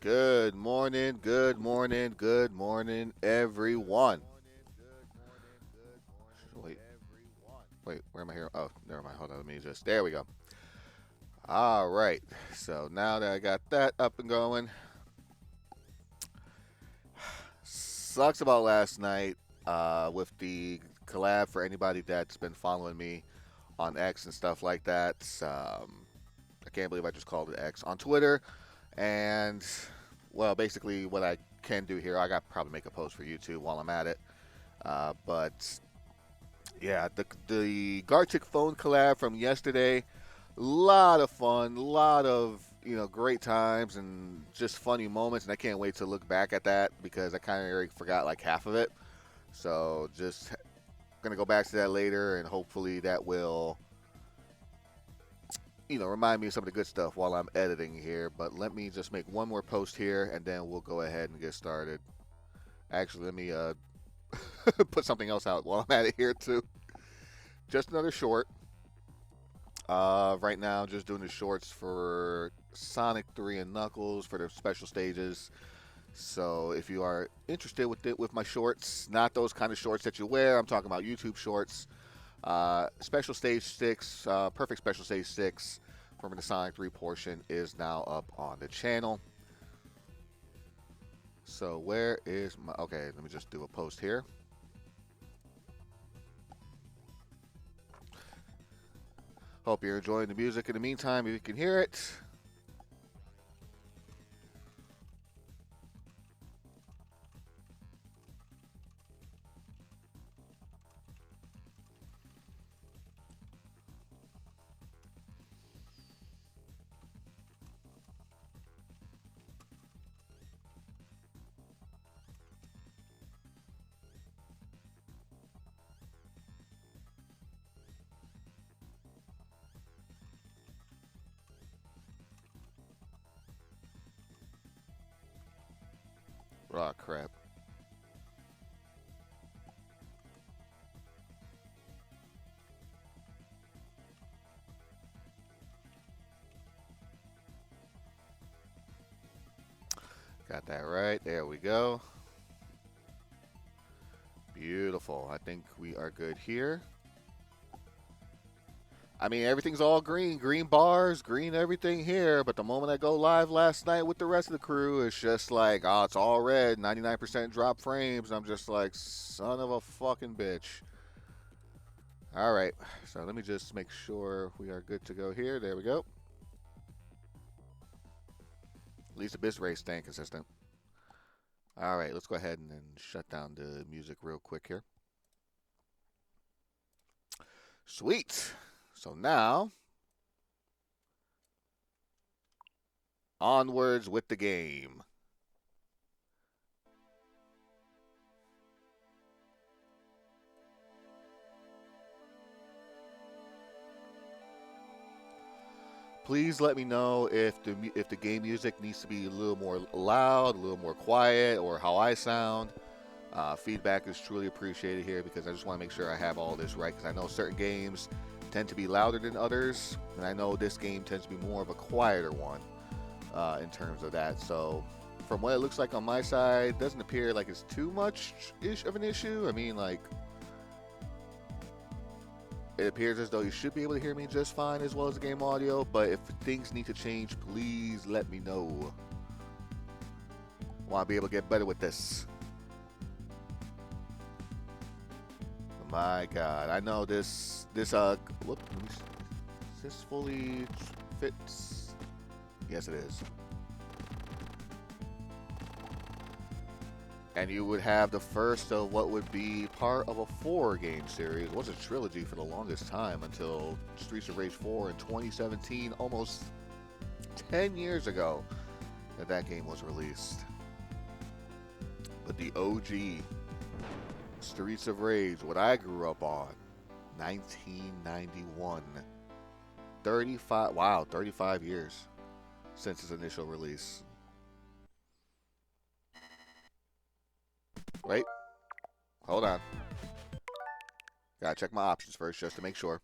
Good morning, good morning, good morning, everyone. Wait, wait, where am I here? Oh, never mind. Hold on, let me just. There we go. All right. So now that I got that up and going, sucks about last night with the collab for anybody that's been following me on X and stuff like that. I can't believe I just called it X on Twitter. And, well, basically, what I can do here, I got to probably make a post for YouTube while I'm at it. But yeah, the Gartic phone collab from yesterday, lot of fun, lot of great times and just funny moments, and I can't wait to look back at that because I kind of already forgot like half of it. So just gonna go back to that later, and hopefully that will remind me of some of the good stuff while I'm editing here. But let me just make one more post here, and then we'll go ahead and get started. Actually, let me put something else out while I'm at it here too. Just another short. Right now, just doing the shorts for Sonic 3 and Knuckles for the special stages. So if you are interested with my shorts, not those kind of shorts that you wear, I'm talking about YouTube shorts. Special stage 6, perfect special stage 6 from the Sonic 3 portion is now up on the channel. So where is my, okay, let me just do a post here. Hope you're enjoying the music in the meantime, if you can hear it. Oh, crap. Got that right. There we go. Beautiful. I think we are good here. I mean, everything's all green, green bars, green everything here. But the moment I go live last night with the rest of the crew, it's just like, oh, it's all red, 99% drop frames. I'm just like, son of a fucking bitch. All right, so let me just make sure we are good to go here. There we go. At least the bit rate's staying consistent. All right, let's go ahead and then shut down the music real quick here. Sweet. So now, onwards with the game. Please let me know if the game music needs to be a little more loud, a little more quiet, or how I sound. Feedback is truly appreciated here because I just want to make sure I have all this right, because I know certain games tend to be louder than others, and I know this game tends to be more of a quieter one in terms of that. So from what it looks like on my side, it doesn't appear like it's too much of an issue. I mean, like, it appears as though you should be able to hear me just fine as well as the game audio, but if things need to change, please let me know. I want to be able to get better with this. My God, I know this whoop, is this fully fits? Yes, it is. And you would have the first of what would be part of a 4-game series. It was a trilogy for the longest time until Streets of Rage 4 in 2017, almost 10 years ago that game was released. But the OG Streets of Rage, what I grew up on, 1991. 35, wow, 35 years since its initial release. Wait, hold on. Gotta check my options first just to make sure.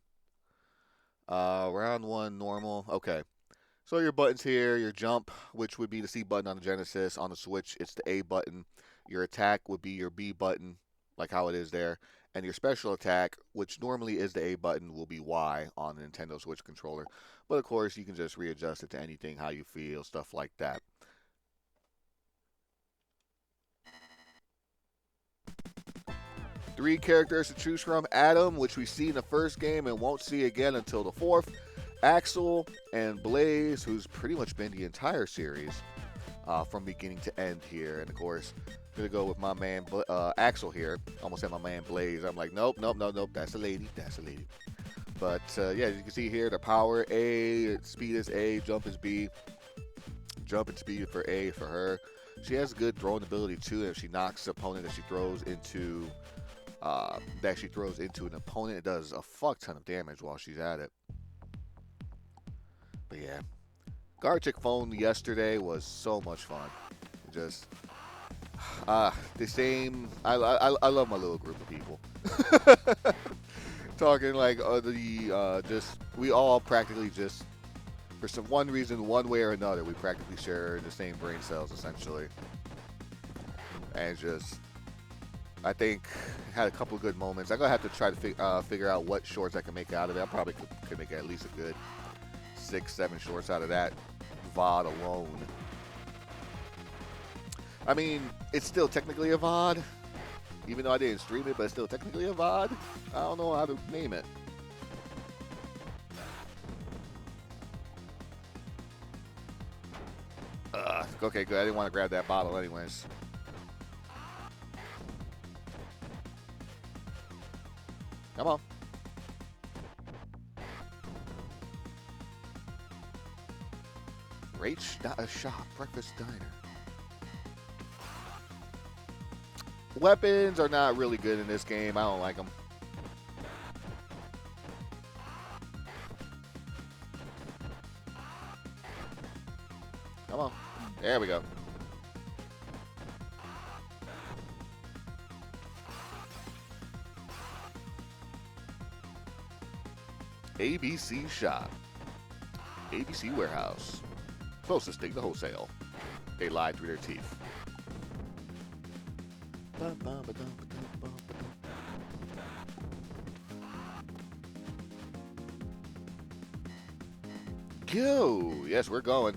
Round 1, normal. Okay. So your buttons here, your jump, which would be the C button on the Genesis. On the Switch, it's the A button. Your attack would be your B button, like how it is there. And your special attack, which normally is the A button, will be Y on the Nintendo Switch controller. But of course, you can just readjust it to anything, how you feel, stuff like that. Three characters to choose from: Adam, which we see in the first game and won't see again until the fourth; Axel; and Blaze, who's pretty much been the entire series from beginning to end here. And of course, I'm gonna go with my man Axel here. Almost said my man Blaze. I'm like, nope, nope, nope, nope. That's a lady. That's a lady. But yeah, as you can see here, the power A, speed is A, jump is B. Jump and speed for A for her. She has good throwing ability too. If she knocks the opponent that she throws into an opponent, it does a fuck ton of damage while she's at it. But yeah, Gartic phone yesterday was so much fun. Just the same. I love my little group of people. Talking like just we all practically just for some one reason, one way or another, we practically share the same brain cells essentially, and just I think had a couple of good moments. I'm gonna have to try to figure out what shorts I can make out of it. I probably could make at least a good 6-7 shorts out of that VOD alone. I mean, it's still technically a VOD, even though I didn't stream it, but it's still technically a VOD. I don't know how to name it. Okay, good. I didn't want to grab that bottle anyways. Come on. Rach, not a shop. Breakfast diner. Weapons are not really good in this game. I don't like them. Come on. There we go. ABC Shop. ABC Warehouse. Closest thing to wholesale. They lied through their teeth. Go! Yes, we're going.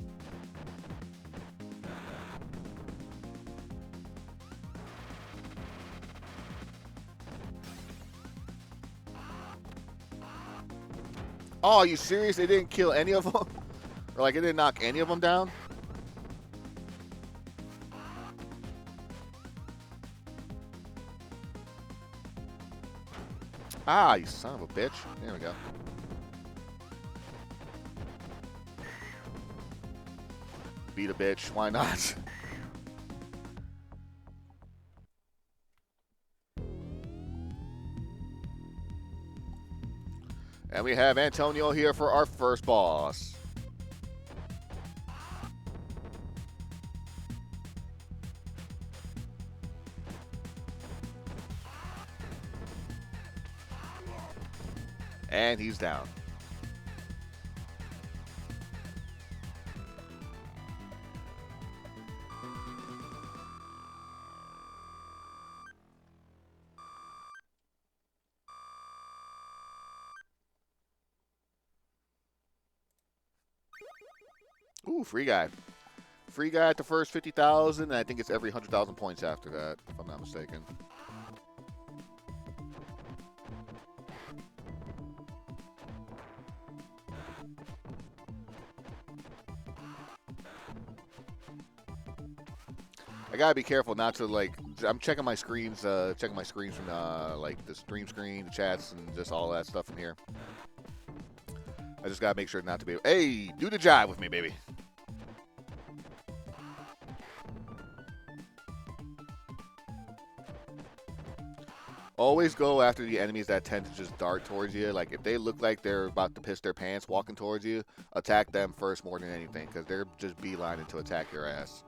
Oh, are you serious? They didn't kill any of them? Or like it didn't knock any of them down? Ah, you son of a bitch. There we go. Beat a bitch. Why not? And we have Antonio here for our first boss. And he's down. Ooh, free guy. Free guy at the first 50,000, and I think it's every 100,000 points after that, if I'm not mistaken. I gotta be careful not to like. I'm checking my screens, from like the stream screen, the chats, and just all that stuff in here. I just gotta make sure not to be. Hey, do the jive with me, baby. Always go after the enemies that tend to just dart towards you. Like if they look like they're about to piss their pants walking towards you, attack them first more than anything, because they're just beelining to attack your ass.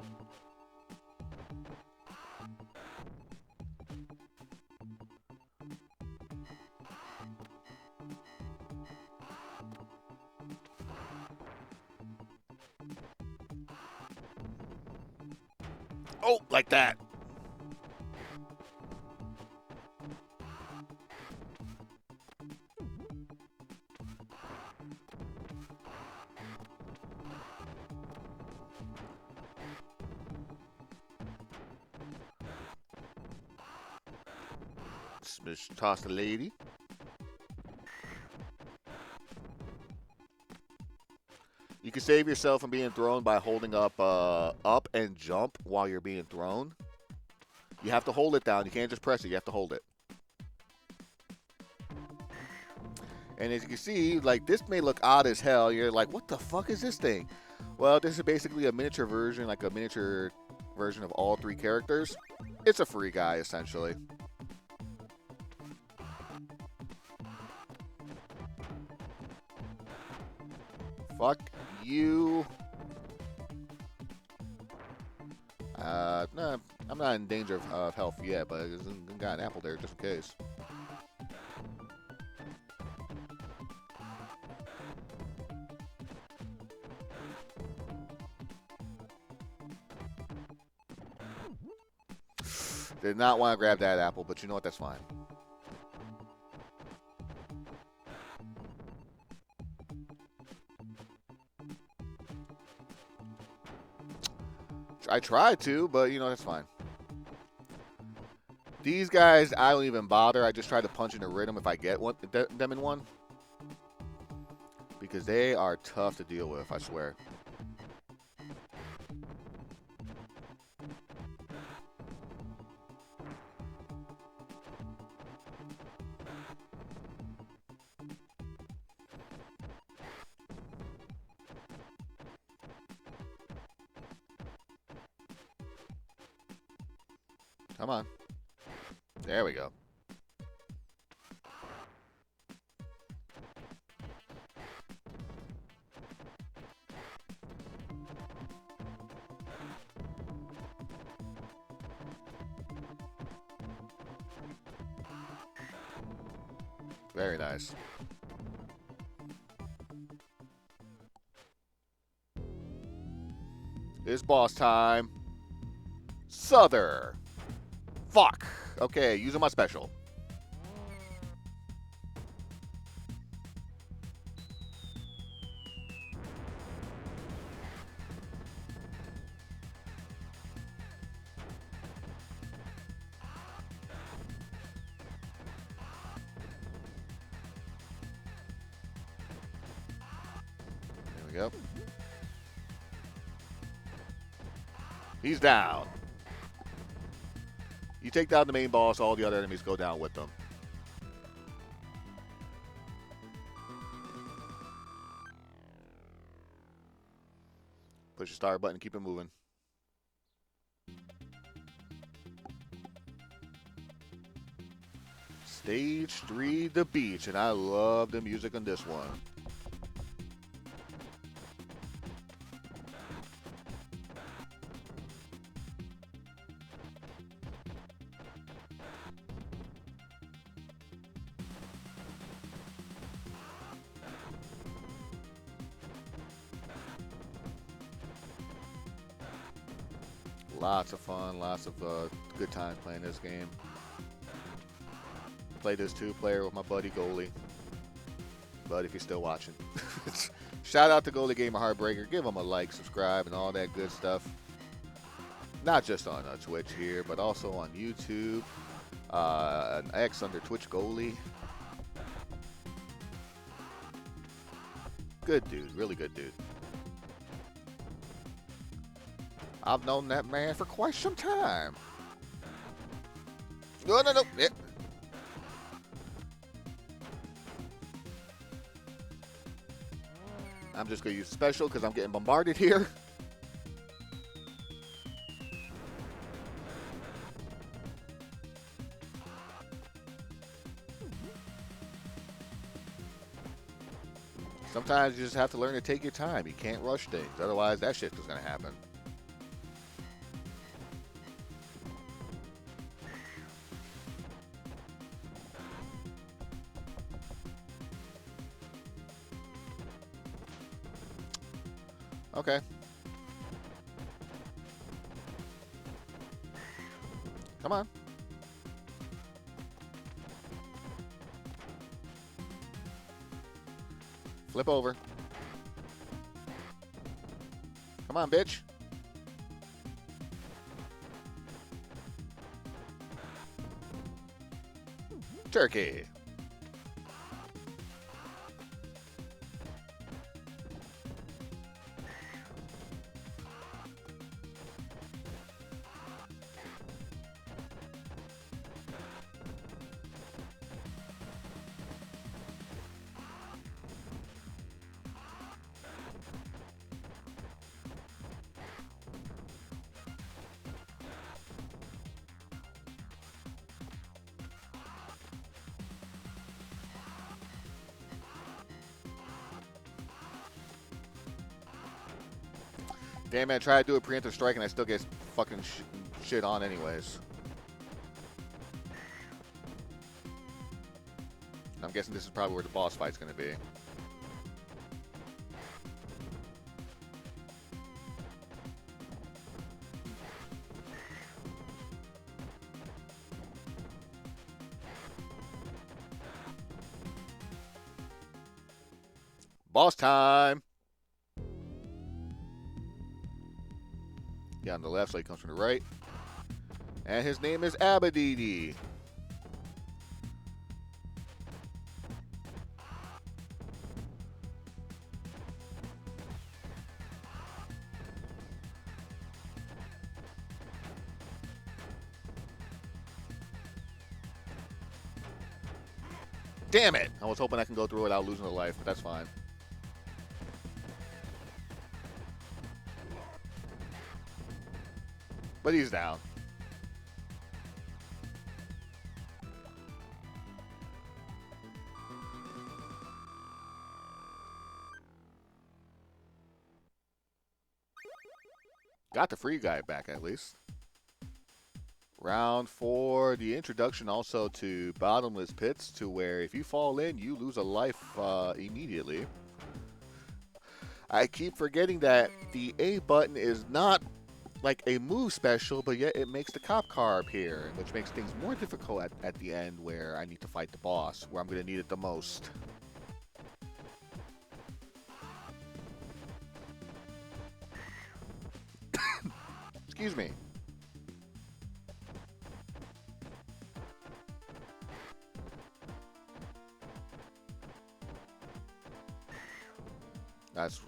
Oh, like that. Just toss the lady. You can save yourself from being thrown by holding up and jump while you're being thrown. You have to hold it down. You can't just press it. You have to hold it. And as you can see, like, this may look odd as hell. You're like, what the fuck is this thing? Well, this is basically a miniature version, like a miniature version of all 3 characters. It's a free guy, essentially. Fuck you. No, I'm not in danger of health yet, but I got an apple there just in case. Did not want to grab that apple, but you know what? That's fine. I tried to, but you know, that's fine. These guys, I don't even bother. I just try to punch into rhythm if I get them in one. Because they are tough to deal with, I swear. Come on. There we go. Very nice. It's boss time. Souther. Fuck. Okay, using my special. There we go. He's down. You take down the main boss, all the other enemies go down with them. Push the start button, keep it moving. Stage 3, the beach, and I love the music on this one. Lots of fun, lots of good times playing this game. Play this 2-player with my buddy Goalie. But if you're still watching, shout out to Goalie Gamer Heartbreaker. Give him a like, subscribe, and all that good stuff. Not just on Twitch here, but also on YouTube. An X under Twitch Goalie. Good dude, really good dude. I've known that man for quite some time. No. Yeah. I'm just going to use special because I'm getting bombarded here. Sometimes you just have to learn to take your time. You can't rush things. Otherwise, that shit is going to happen. Okay. Come on. Flip over. Come on, bitch. Turkey. Damn, man, I try to do a preemptive strike and I still get fucking shit on anyways. I'm guessing this is probably where the boss fight's going to be. Boss time! Yeah, on the left, so he comes from the right. And his name is Abadidi. Damn it! I was hoping I can go through without losing a life, but that's fine. But he's down. Got the free guy back at least. Round 4, the introduction also to bottomless pits, to where if you fall in, you lose a life immediately. I keep forgetting that the A button is not like a move special, but yet it makes the cop car appear, which makes things more difficult at the end where I need to fight the boss, where I'm going to need it the most. Excuse me. That's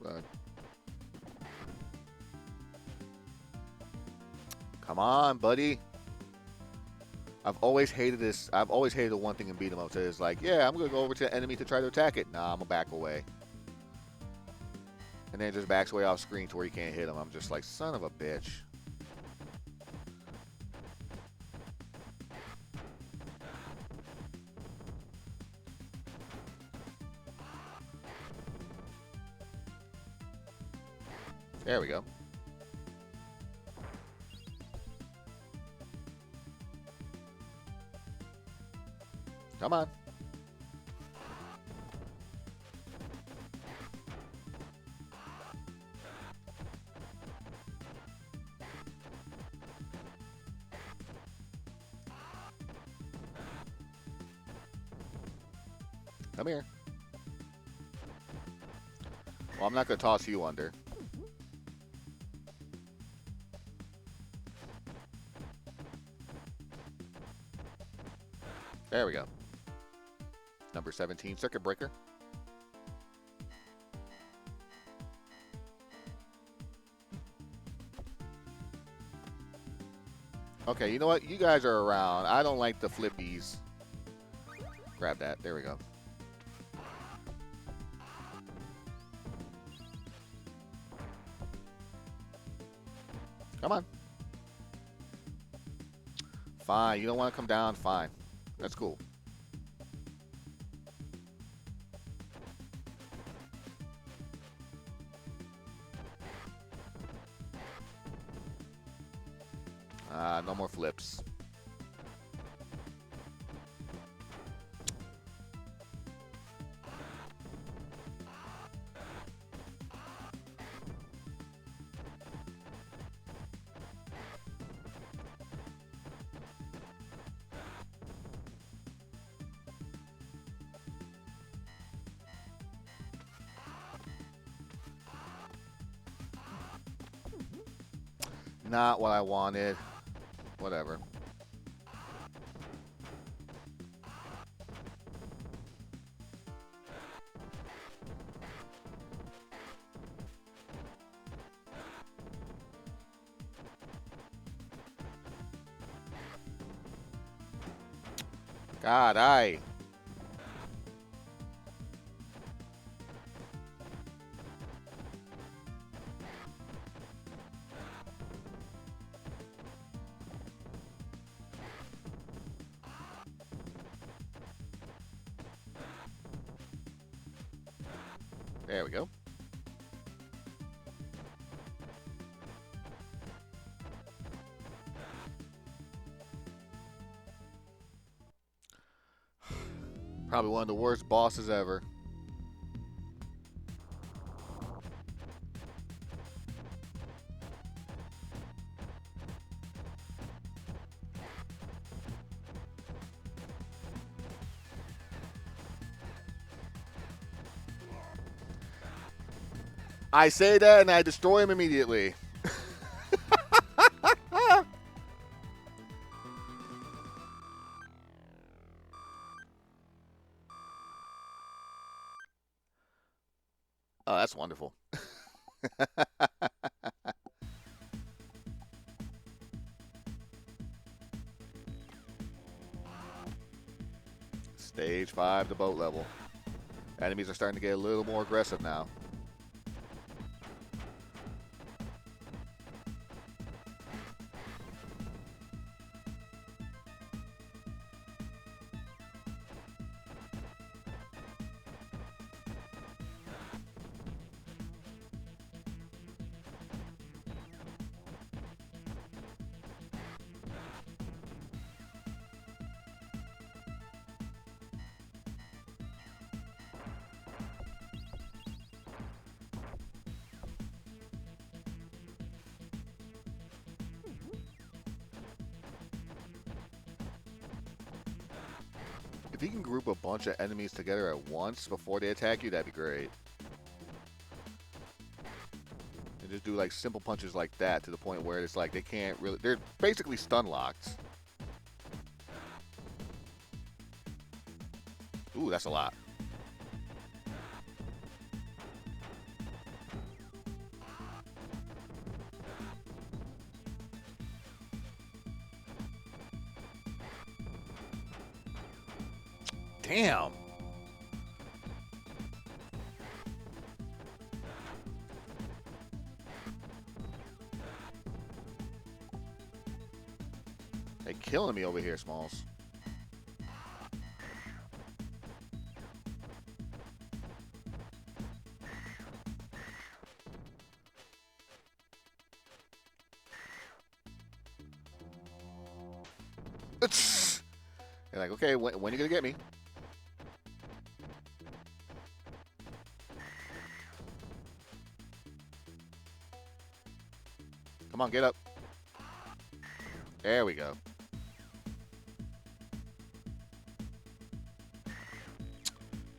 come on, buddy. I've always hated this. I've always hated the one thing in beat 'em ups. It's like, yeah, I'm gonna go over to the enemy to try to attack it. Nah, I'm gonna back away. And then it just backs away off screen to where you can't hit him. I'm just like, son of a bitch. There we go. Come on. Come here. Well, I'm not going to toss you under. There we go. Number 17, Circuit Breaker. Okay, you know what? You guys are around. I don't like the flippies. Grab that. There we go. Come on. Fine. You don't want to come down? Fine. That's cool. No more flips. Not what I wanted. Whatever. God, There we go. Probably one of the worst bosses ever. I say that and I destroy him immediately. Oh, that's wonderful. Stage 5, the boat level. Enemies are starting to get a little more aggressive now. If you can group a bunch of enemies together at once before they attack you, that'd be great. And just do like simple punches like that to the point where it's like they can't really... They're basically stun locked. Ooh, that's a lot. Damn. They killing me over here, Smalls. You're like, okay, when are you gonna get me? Come on, get up. There we go.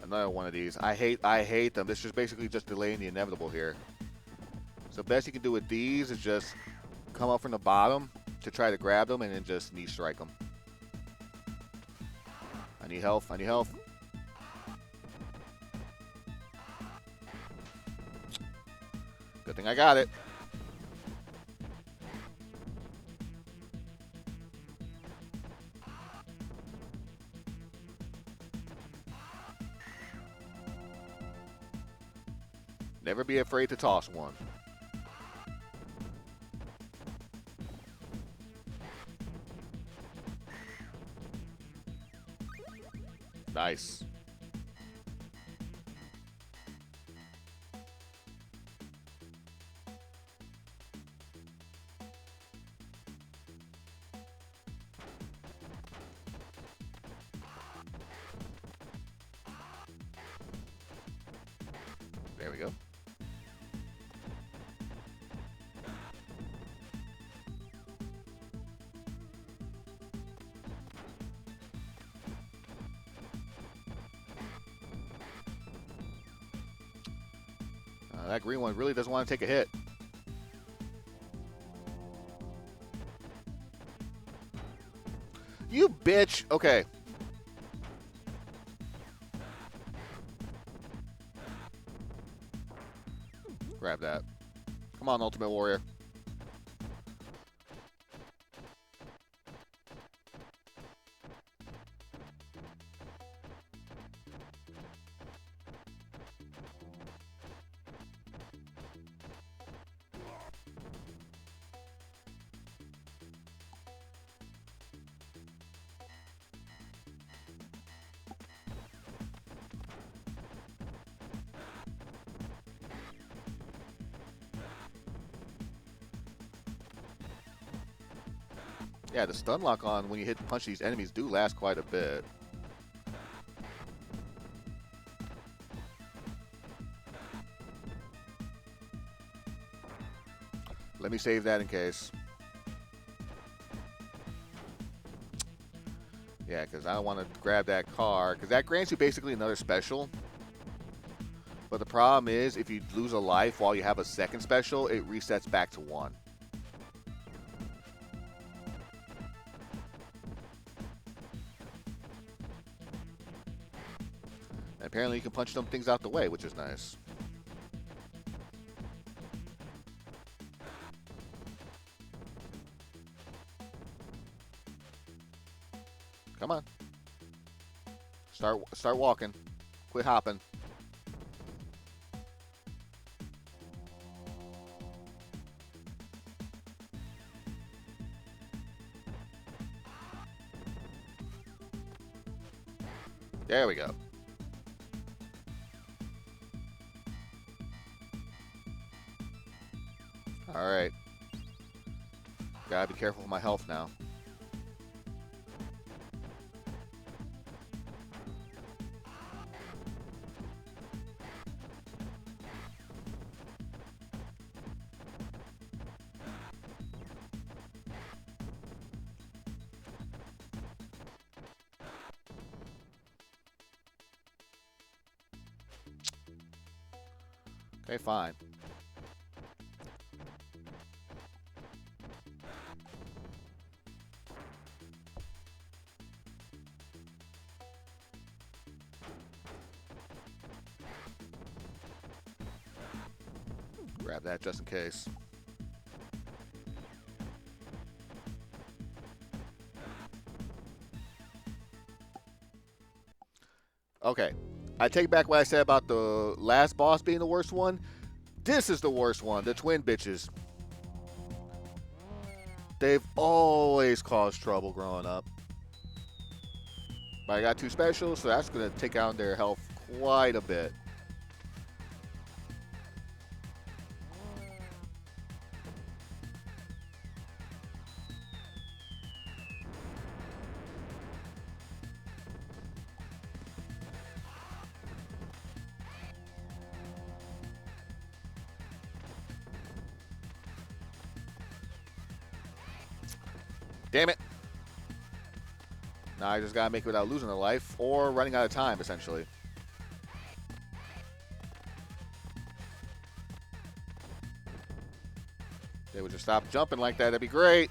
Another one of these. I hate them. This is basically just delaying the inevitable here. So best you can do with these is just come up from the bottom to try to grab them and then just knee strike them. I need health. I need health. Good thing I got it. Never be afraid to toss one. Nice. There we go. That green one really doesn't want to take a hit. You bitch. Okay. Grab that. Come on, Ultimate Warrior. Yeah, the stun lock on when you hit punch these enemies do last quite a bit. Let me save that in case. Yeah, because I want to grab that car, because that grants you basically another special. But the problem is, if you lose a life while you have a second special, it resets back to 1. And apparently you can punch some things out the way, which is nice. Come on. Start walking. Quit hopping. There we go. Alright. Gotta be careful with my health now. Okay, fine. Grab that just in case. Okay. I take back what I said about the last boss being the worst one. This is the worst one. The twin bitches. They've always caused trouble growing up. But I got 2 specials, so that's going to take down their health quite a bit. Damn it. Now I just got to make it without losing a life or running out of time, essentially. They would just stop jumping like that. That'd be great.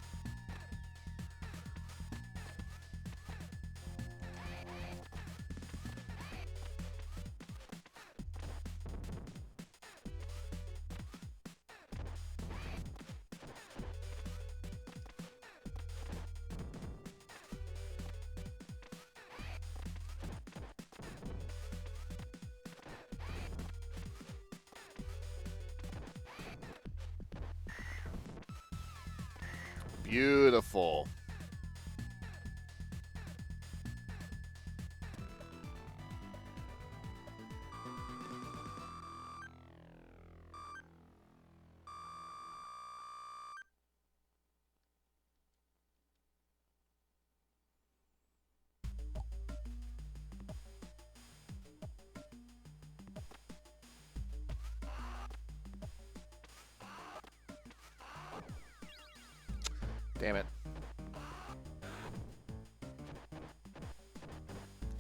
Beautiful. Damn it.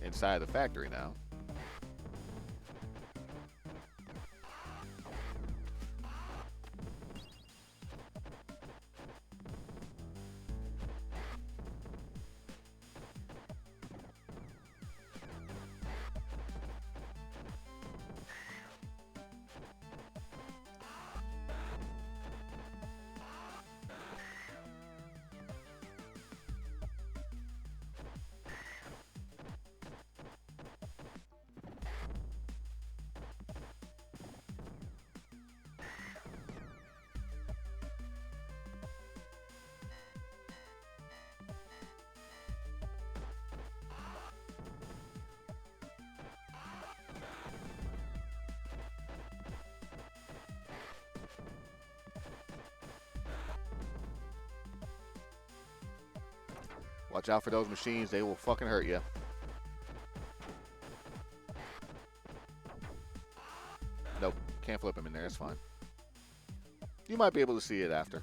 Inside the factory now. Watch out for those machines. They will fucking hurt you. Nope. Can't flip him in there. It's fine. You might be able to see it after.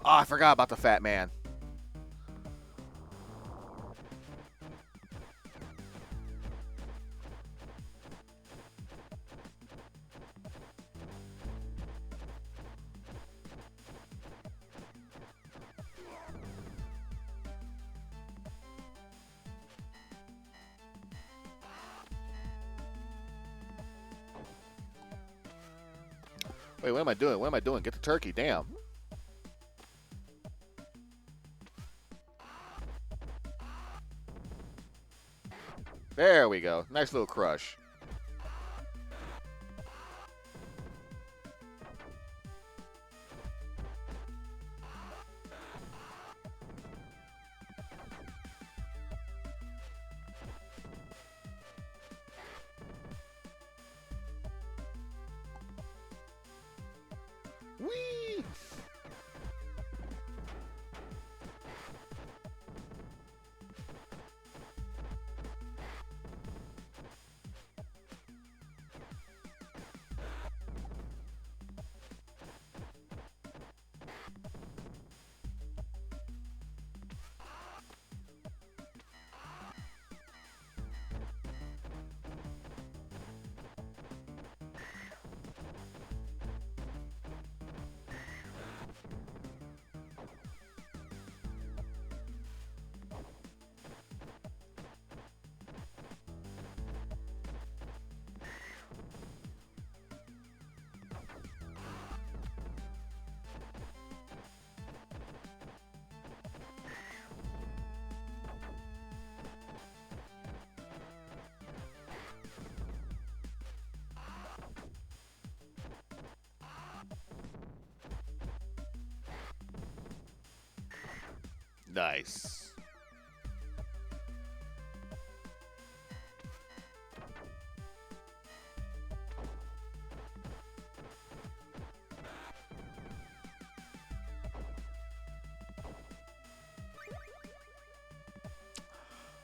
Oh, I forgot about the fat man. Wait, what am I doing? What am I doing? Get the turkey. Damn. There we go. Nice little crush. Whee! Nice.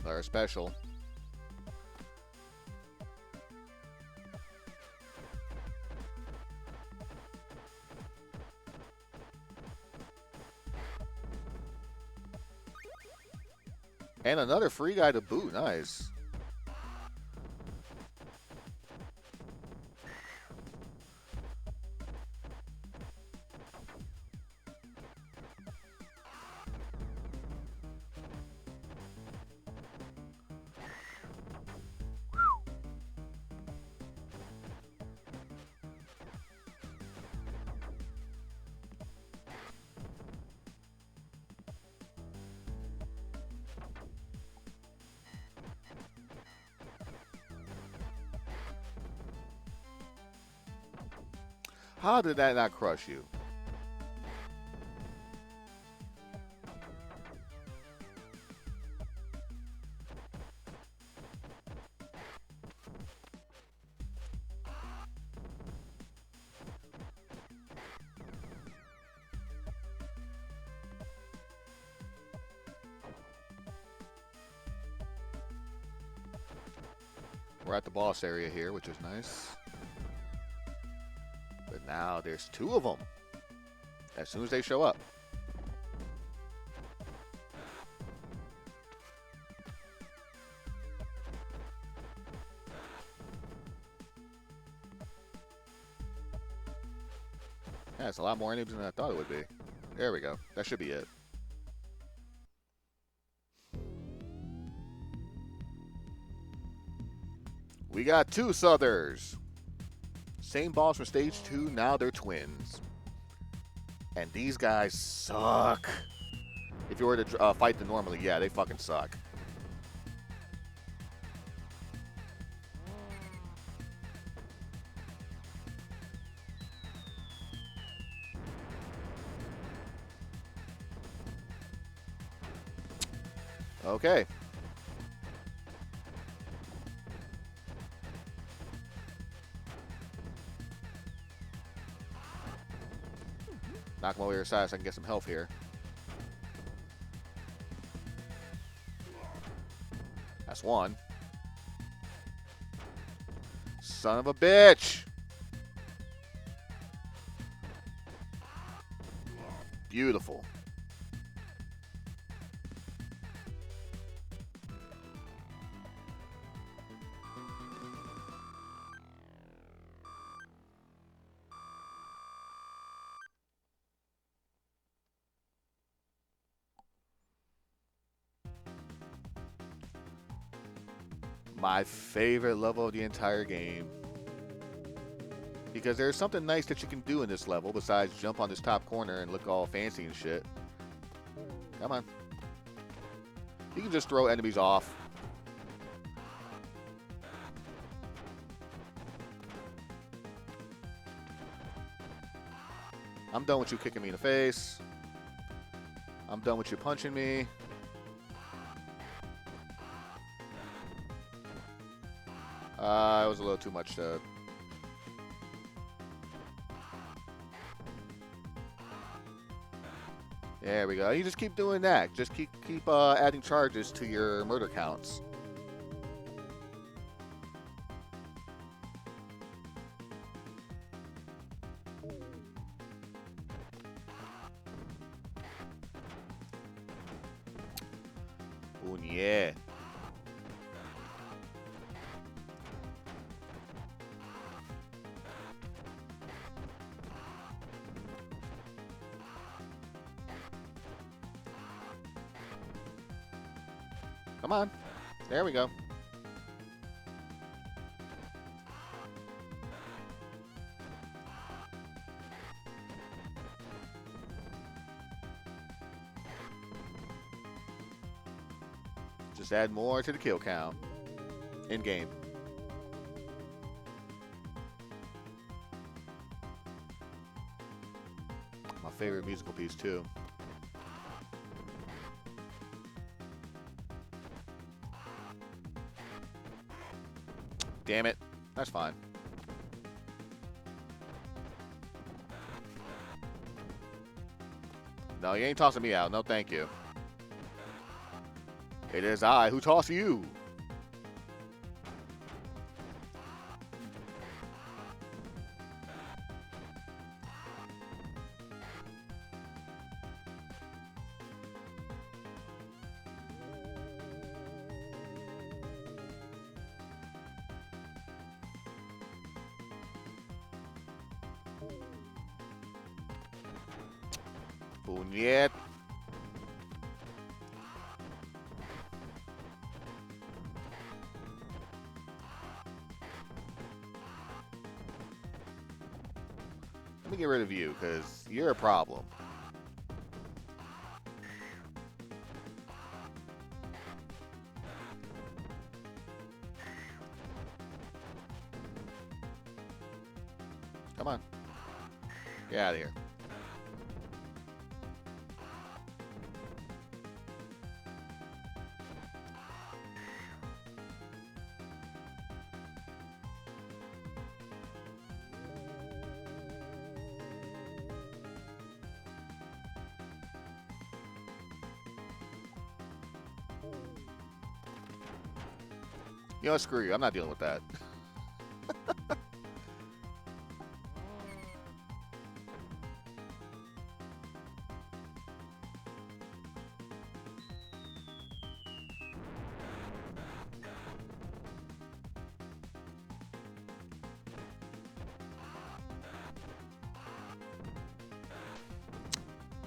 Another special. And another free guy to boot. Nice. How did that not crush you? We're at the boss area here, which is nice. But now there's two of them. As soon as they show up. Yeah, it's a lot more enemies than I thought it would be. There we go. That should be it. We got two Southers. Same boss from stage 2, now they're twins. And these guys suck. If you were to fight them normally, yeah, they fucking suck. Okay. Knock him over your side so I can get some health here. That's one. Son of a bitch! Beautiful. My favorite level of the entire game. Because there's something nice that you can do in this level besides jump on this top corner and look all fancy and shit. Come on. You can just throw enemies off. I'm done with you kicking me in the face. I'm done with you punching me. It was a little too much. There we go. You just keep doing that. Just keep adding charges to your murder counts. Oh yeah. Come on. There we go. Just add more to the kill count. In game. My favorite musical piece too. Damn it. That's fine. No, you ain't tossing me out. No, thank you. It is I who toss you. Punyet. Let me get rid of you, because you're a problem. Come on. Get out of here. You know, screw you. I'm not dealing with that.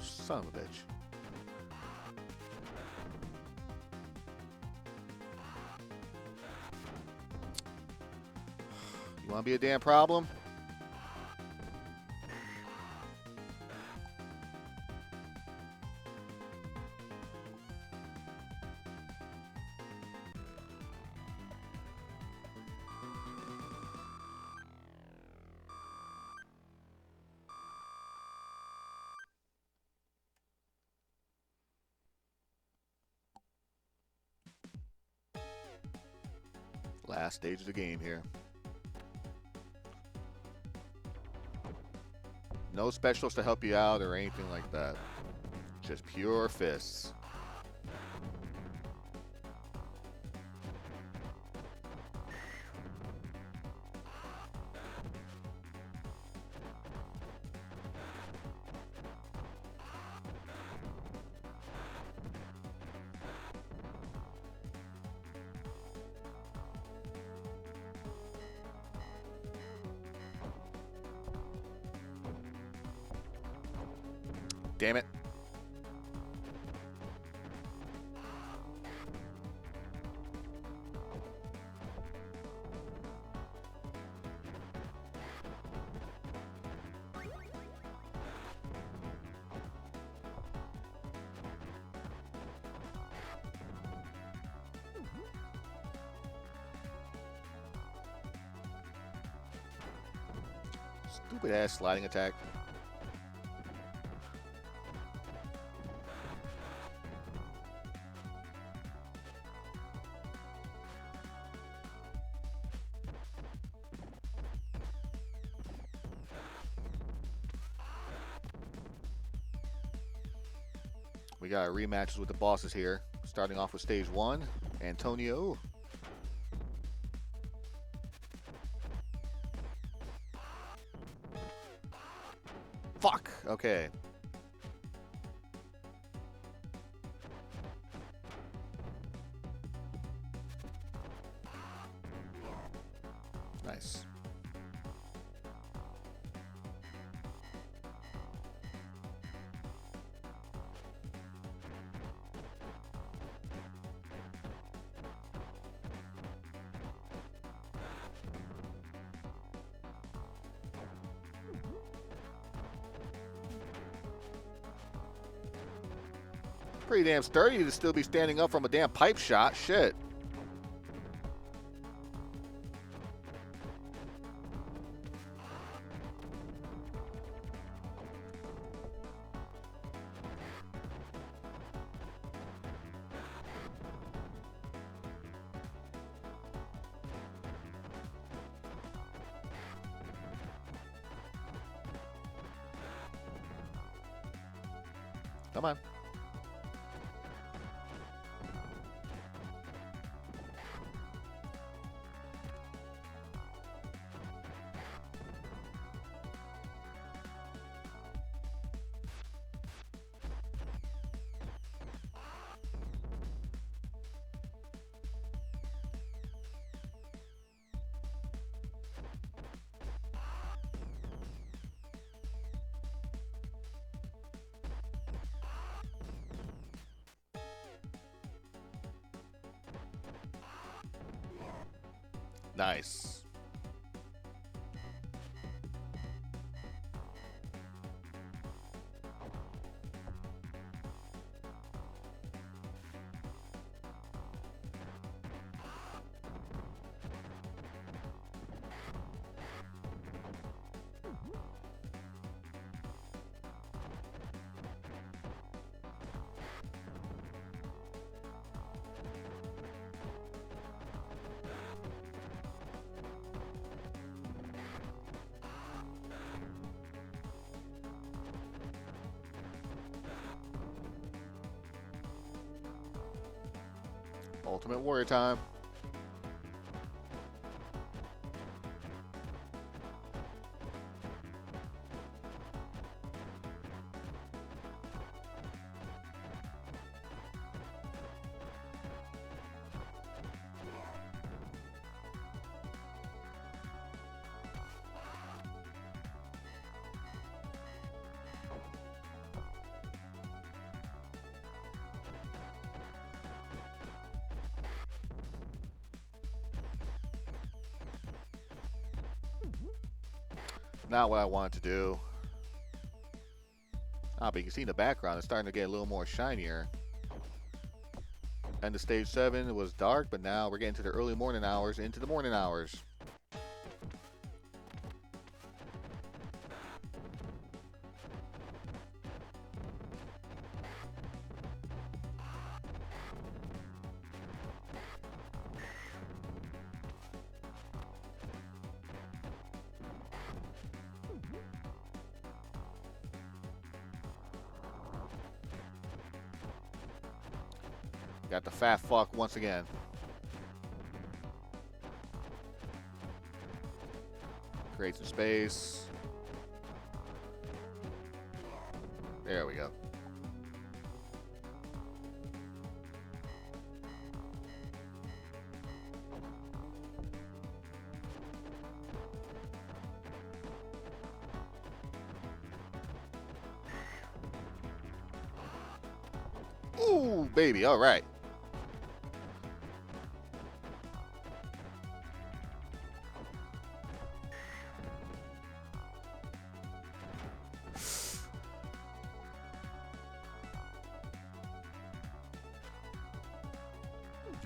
Son of a bitch. You want to be a damn problem? Last stage of the game here. No specials to help you out or anything like that. Just pure fists. Damn it. Stupid ass sliding attack. We got rematches with the bosses here. Starting off with stage 1, Antonio. Fuck! Okay. Nice. Pretty damn sturdy to still be standing up from a damn pipe shot. Shit. Come on. Nice. Ultimate Warrior time. Not what I wanted to do. But you can see in the background, it's starting to get a little more shinier. And the stage 7, it was dark, but now we're getting to the early morning hours, into the morning hours. Got the fat fuck once again. Create some space. There we go. Ooh, baby. All right.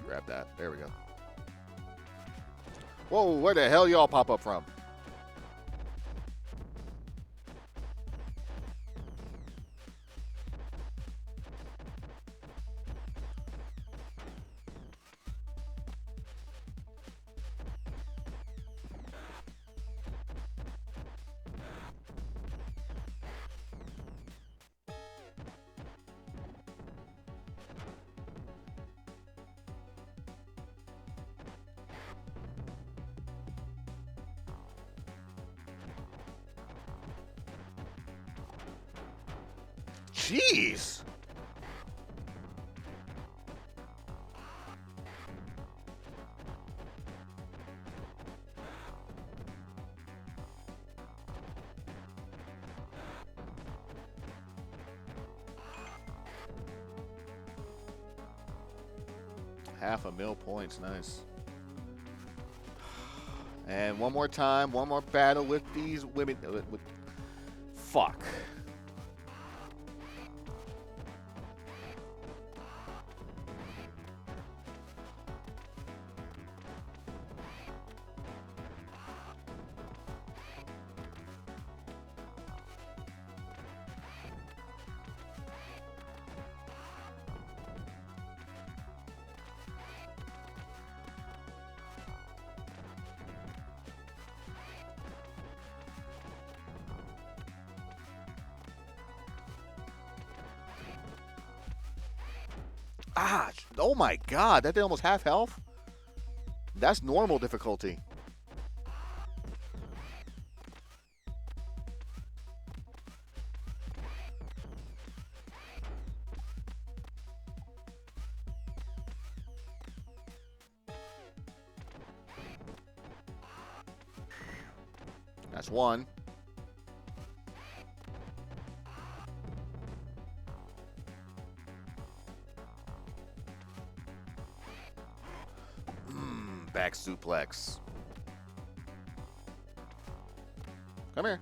Grab that. There we go. Whoa, where the hell y'all pop up from? Jeez. $500,000 points, nice. And one more time, one more battle with these women. Fuck. Ah, oh my god, that did almost half health? That's normal difficulty. That's one. Back suplex. Come here.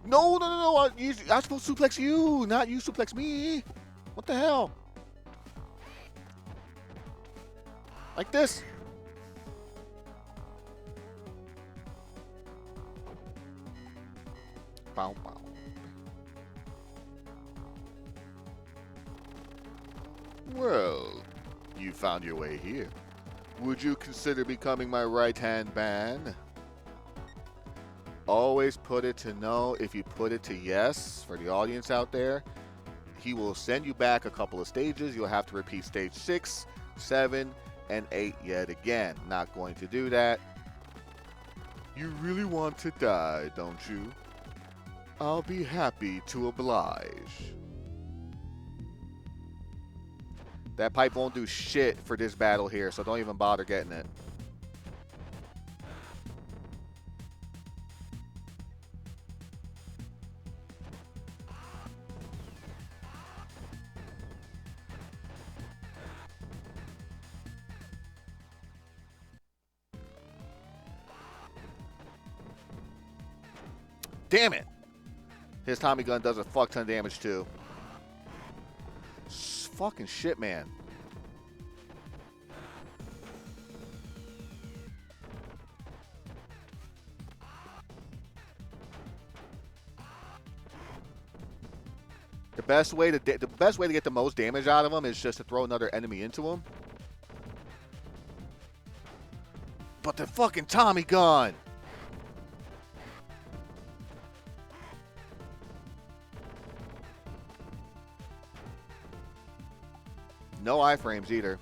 No, no, no, no. I'm supposed to suplex you, not you suplex me. What the hell? Like this. Bow, bow. Well, you found your way here. Would you consider becoming my right-hand man? Always put it to no. If you put it to yes, for the audience out there, he will send you back a couple of stages. You'll have to repeat stage 6, 7, and 8 yet again. Not going to do that. You really want to die, don't you? I'll be happy to oblige. That pipe won't do shit for this battle here, so don't even bother getting it. Damn it! His Tommy gun does a fuck ton of damage too. Fucking shit, man. The best way to get the most damage out of him is just to throw another enemy into him. But the fucking Tommy gun. No iframes either.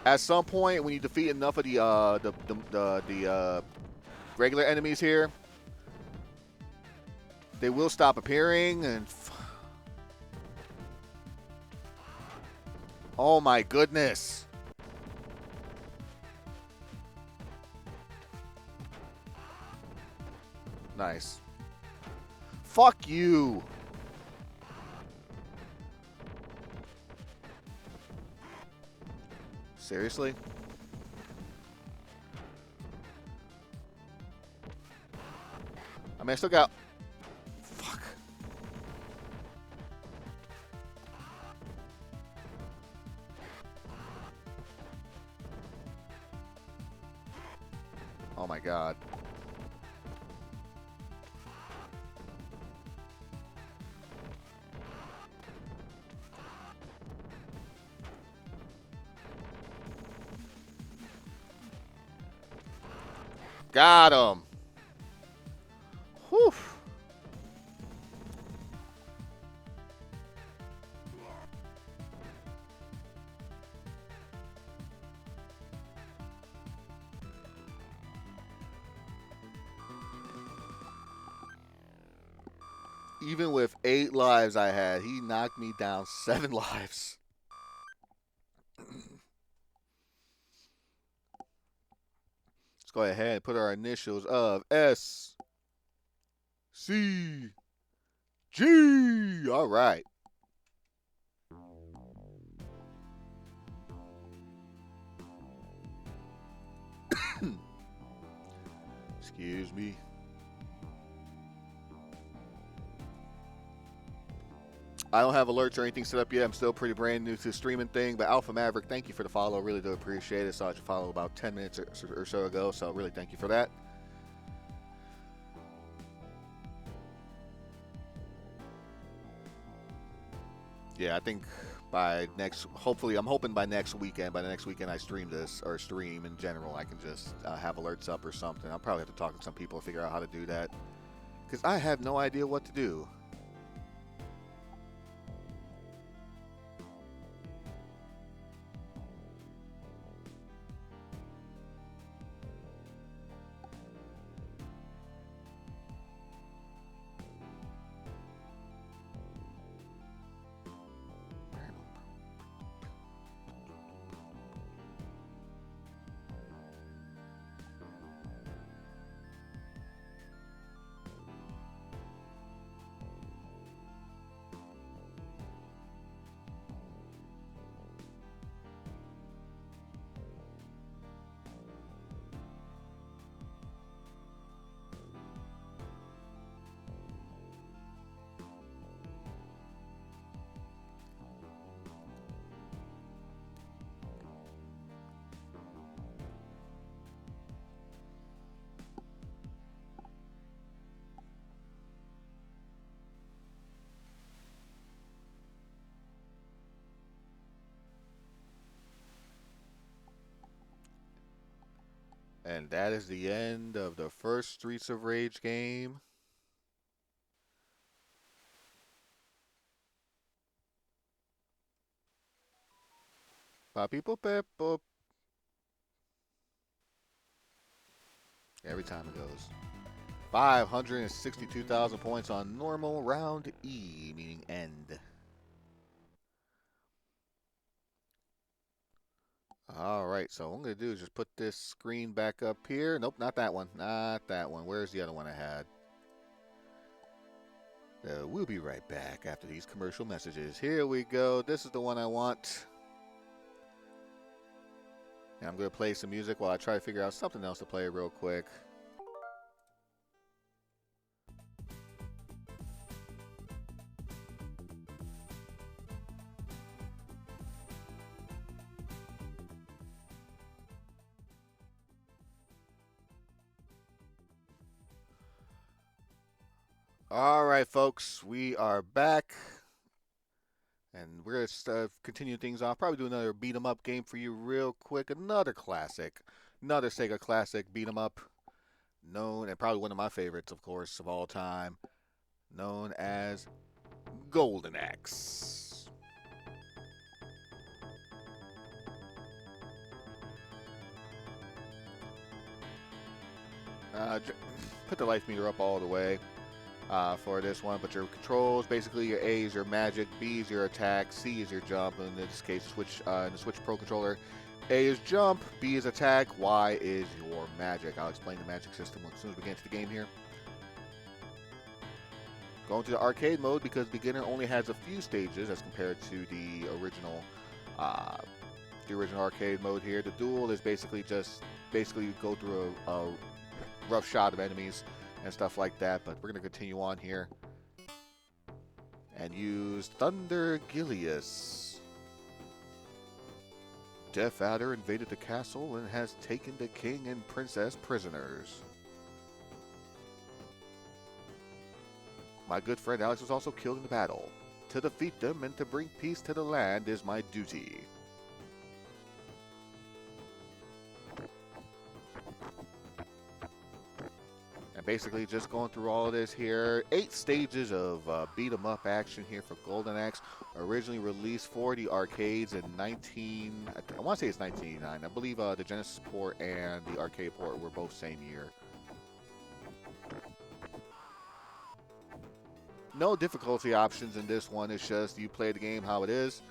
At some point, when you defeat enough of the regular enemies here, they will stop appearing. And oh my goodness! Nice. Fuck you. Seriously? I mean, I still got... Fuck. Oh my god. Got him. Whew. Even with 8 lives I had, he knocked me down 7 lives. Let's go ahead and put our initials of SCG. All right. Excuse me. I don't have alerts or anything set up yet. I'm still pretty brand new to the streaming thing. But Alpha Maverick, thank you for the follow. Really do appreciate it. Saw you follow about 10 minutes or so ago. So really thank you for that. Yeah, I think by next, hopefully, I'm hoping by next weekend. By the next weekend I stream this, or stream in general, I can just have alerts up or something. I'll probably have to talk to some people to figure out how to do that. Because I have no idea what to do. And that is the end of the first Streets of Rage game. Papi Popepo. Every time it goes. 562,000 points on normal round E, meaning end. All right, so what I'm going to do is just put this screen back up here. Nope, not that one. Not that one. Where's the other one I had? We'll be right back after these commercial messages. Here we go. This is the one I want. And I'm going to play some music while I try to figure out something else to play real quick. All right, folks, we are back. And we're going to continue things off. Probably do another beat 'em up game for you real quick. Another classic. Another Sega classic beat 'em up. known, and probably one of my favorites, of course, of all time, known as Golden Axe. Put the life meter up all the way for this one, but your controls, basically your A is your magic, B is your attack, C is your jump. In this case, in the Switch Pro controller, A is jump, B is attack, Y is your magic. I'll explain the magic system as soon as we get into the game here. Going to the arcade mode, because beginner only has a few stages as compared to the original arcade mode here. The duel is basically you go through a rough shot of enemies and stuff like that, but we're going to continue on here and use Thunder Gilius. Death Adder invaded the castle and has taken the king and princess prisoners. My good friend Alex was also killed in the battle. To defeat them and to bring peace to the land is my duty. And basically just going through all of this here. 8 stages of beat 'em up action here for Golden Axe. Originally released for the arcades in I want to say it's 1989. I believe the Genesis port and the arcade port were both same year. No difficulty options in this one. It's just you play the game how it is.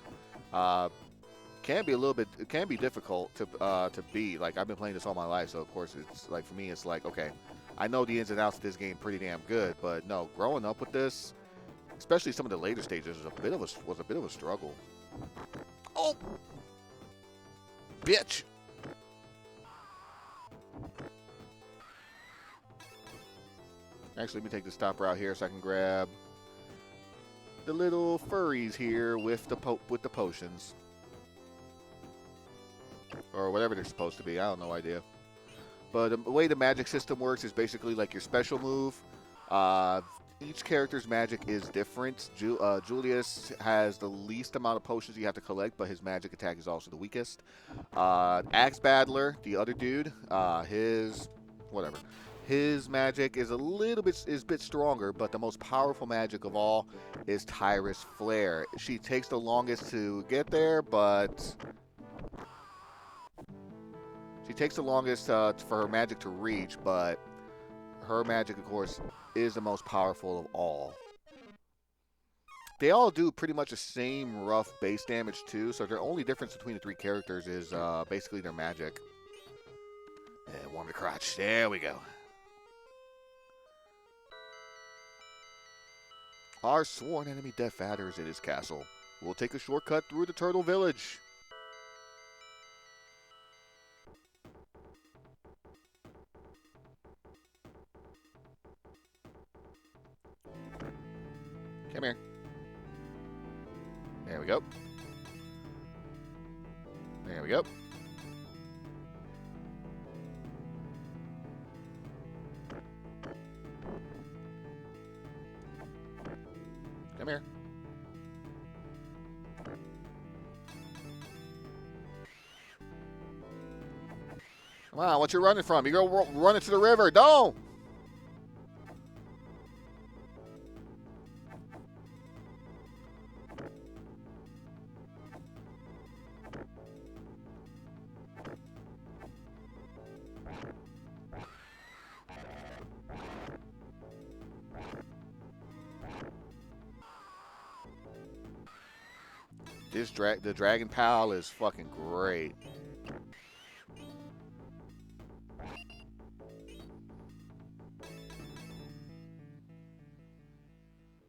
Can be difficult to beat. Like, I've been playing this all my life, so of course it's like, for me it's like, okay, I know the ins and outs of this game pretty damn good, but no, growing up with this, especially some of the later stages, was a bit of a struggle. Oh, bitch! Actually, let me take the stop route here so I can grab the little furries here with the potions, or whatever they're supposed to be. I have no idea. But the way the magic system works is basically like your special move. Each character's magic is different. Julius has the least amount of potions you have to collect, but his magic attack is also the weakest. Axe Battler, the other dude, his magic is a bit stronger, but the most powerful magic of all is Tyrus Flare. She takes the longest to get there, but she takes the longest for her magic to reach, but her magic, of course, is the most powerful of all. They all do pretty much the same rough base damage too, so the only difference between the 3 characters is basically their magic. And warm the crotch. There we go. Our sworn enemy Death Adder is in his castle. We'll take a shortcut through the Turtle Village. Come here. There we go. There we go. Come here. Come on, what you running from? You go run into the river. Don't! The Dragon Pal is fucking great.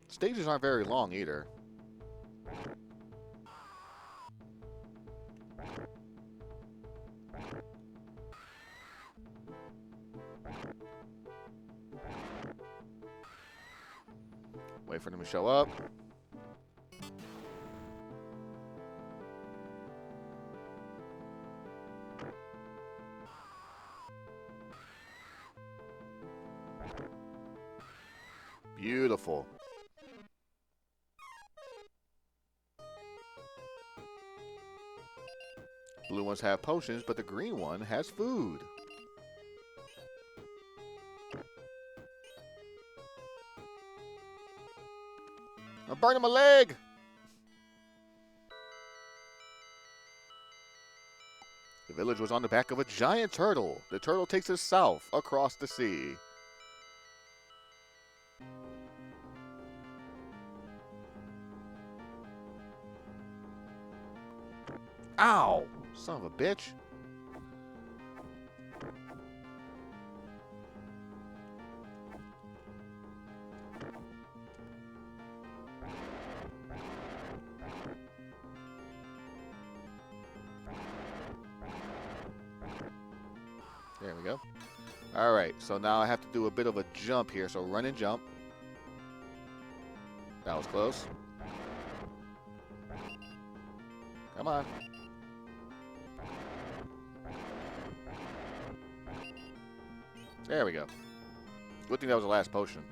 Stages aren't very long either. Wait for them to show up. Beautiful. Blue ones have potions, but the green one has food. I'm burning my leg. The village was on the back of a giant turtle. The turtle takes us south across the sea. Ow! Son of a bitch. There we go. Alright, so now I have to do a bit of a jump here. So run and jump. That was close. Come on. There we go. Good thing that was the last potion.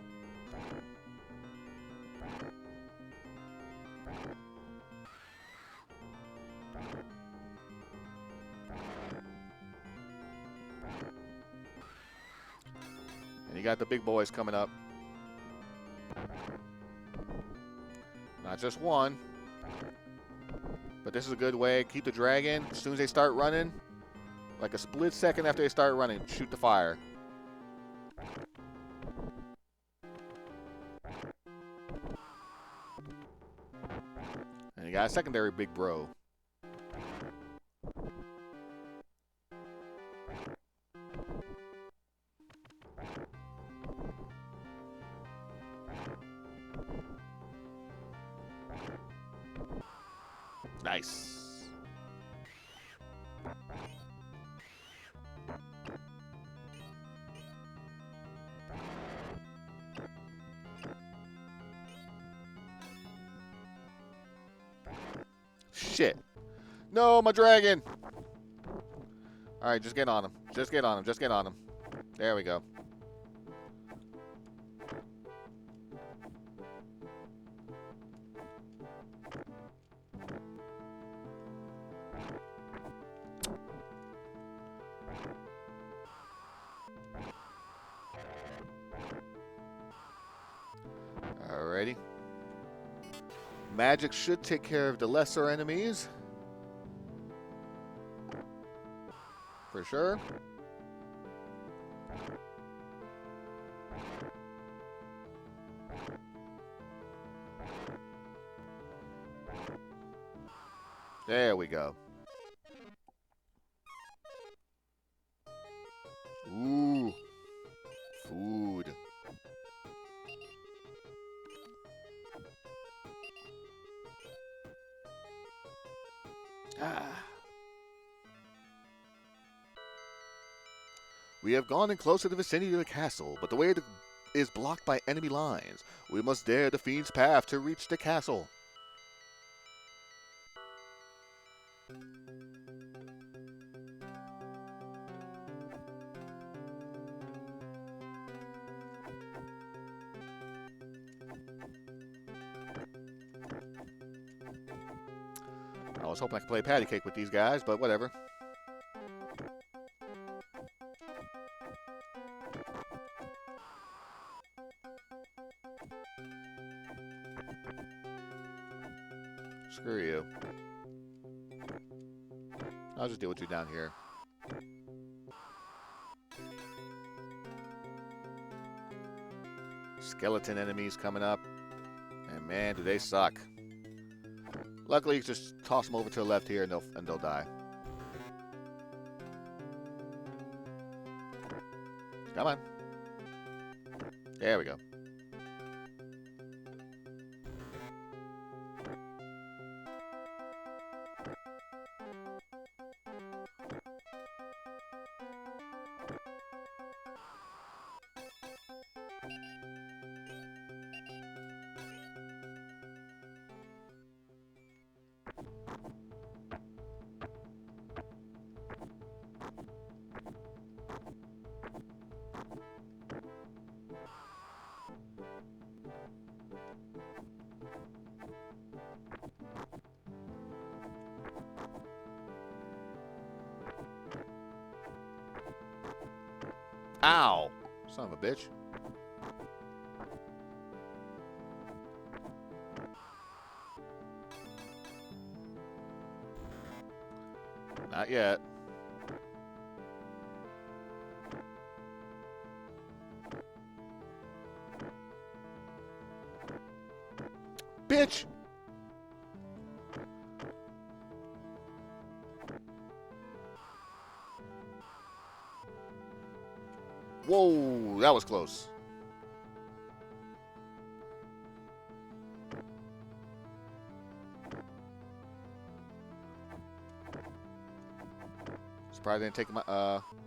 And you got the big boys coming up. Not just one. But this is a good way. Keep the dragon. As soon as they start running, like a split second after they start running, shoot the fire. And you got a secondary big bro. Nice. Shit. No, my dragon. All right, just get on him. Just get on him. Just get on him. There we go. Alrighty. Magic should take care of the lesser enemies. For sure. There we go. Ooh. Food. Ah. We have gone in close to the vicinity of the castle, but the way is blocked by enemy lines. We must dare the fiend's path to reach the castle. I was hoping I could play patty cake with these guys, but whatever. Screw you. I'll just deal with you down here. Skeleton enemies coming up. And man, do they suck. Luckily, you just toss them over to the left here and they'll die. Come on. There we go. Ow! Son of a bitch. yet. Bitch! Whoa, that was close. Surprised they didn't take my,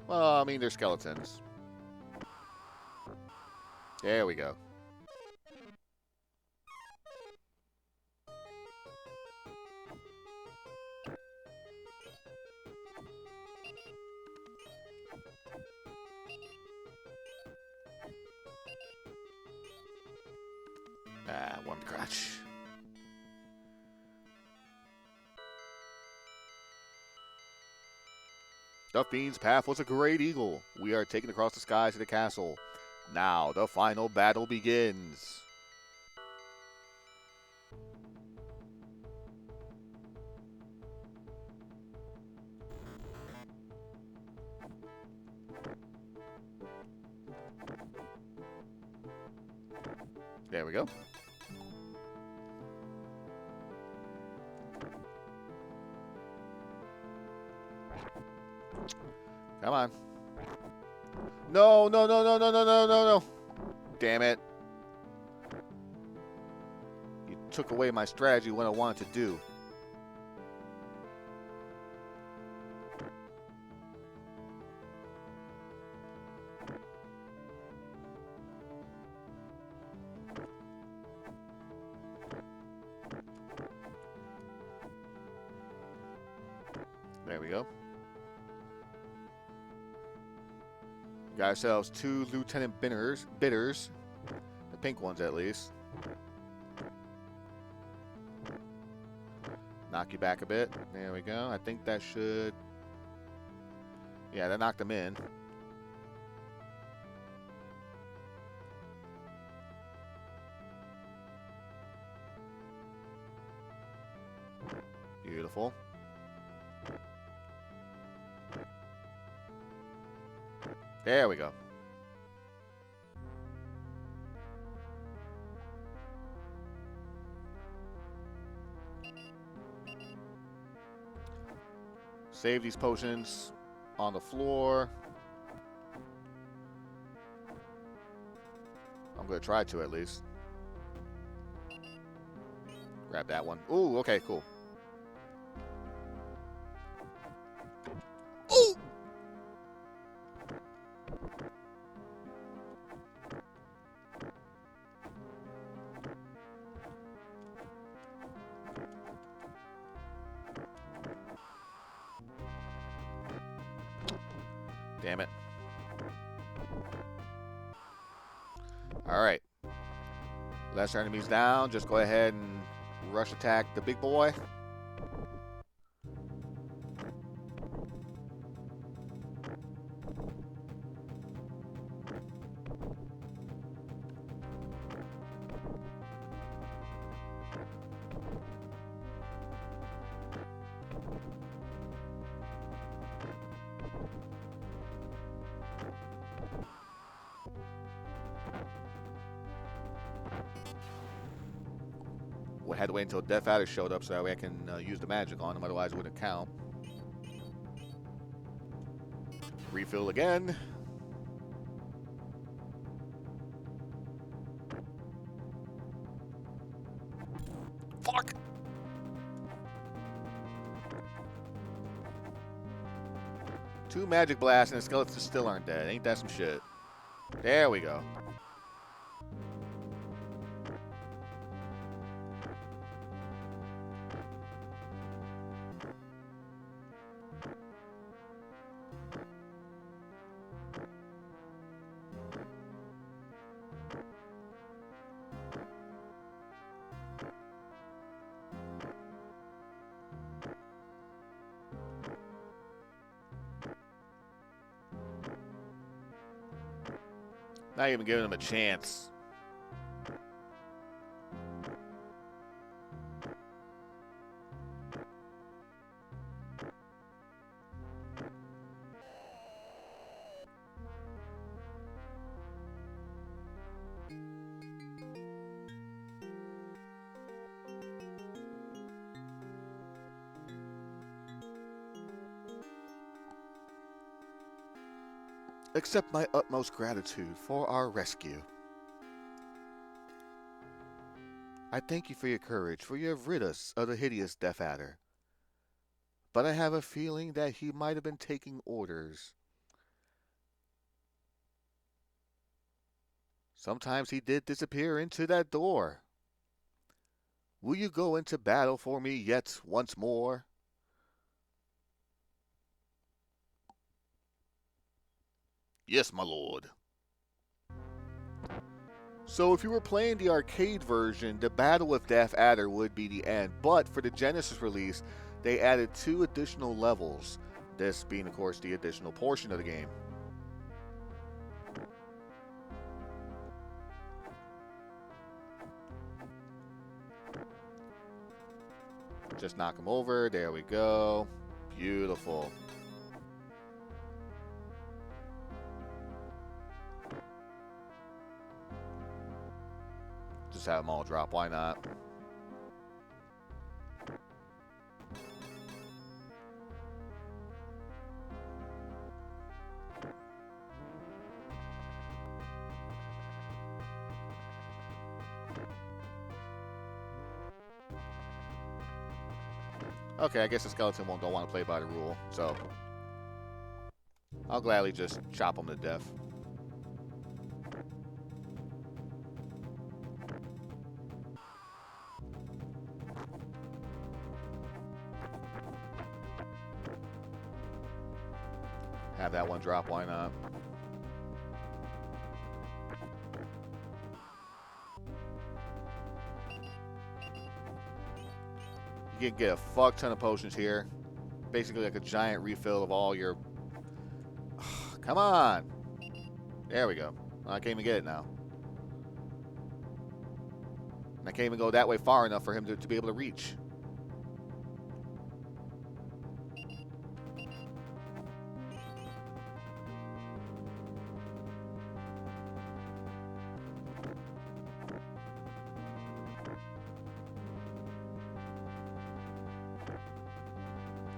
well, I mean, they're skeletons. There we go. Ah, warm the crotch. The Fiend's path was a great eagle. We are taken across the skies to the castle. Now the final battle begins. There we go. Come on. No, no, no, no, no, no, no, no, no. Damn it. You took away my strategy, what I wanted to do. There we go. Got ourselves 2 Lieutenant Bitters. The pink ones, at least. Knock you back a bit. There we go. I think that should... Yeah, that knocked them in. Beautiful. There we go. Save these potions on the floor. I'm going to try to, at least. Grab that one. Ooh, okay, cool. Ooh! Damn it. Alright. Lesser enemies down. Just go ahead and rush attack the big boy. We had to wait until Death Adder showed up so that way I can use the magic on him, otherwise it wouldn't count. Refill again. Fuck! Two magic blasts and the skeletons still aren't dead. Ain't that some shit? There we go. Not even giving him a chance. Accept my utmost gratitude for our rescue. I thank you for your courage, for you have rid us of the hideous Death Adder. But I have a feeling that he might have been taking orders. Sometimes he did disappear into that door. Will you go into battle for me yet once more? Yes, my lord. So if you were playing the arcade version, the battle with Death Adder would be the end. But for the Genesis release, they added 2 additional levels. This being, of course, the additional portion of the game. Just knock him over. There we go. Beautiful. Just have them all drop. Why not? Okay, I guess the skeleton don't want to play by the rule, so I'll gladly just chop him to death. Have that one drop, why not? You can get a fuck ton of potions here. Basically like a giant refill of all your... Come on! There we go. I can't even get it now. I can't even go that way far enough for him to be able to reach.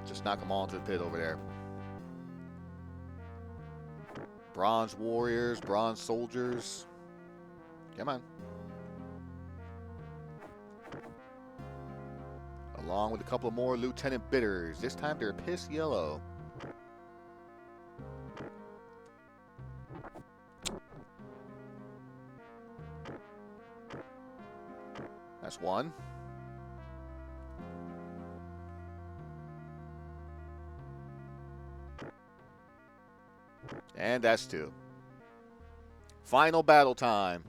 Just knock them all into the pit over there. Bronze warriors, bronze soldiers. Come on. Along with a couple more Lieutenant Bitters. This time they're piss yellow. That's one. And that's two. Final battle time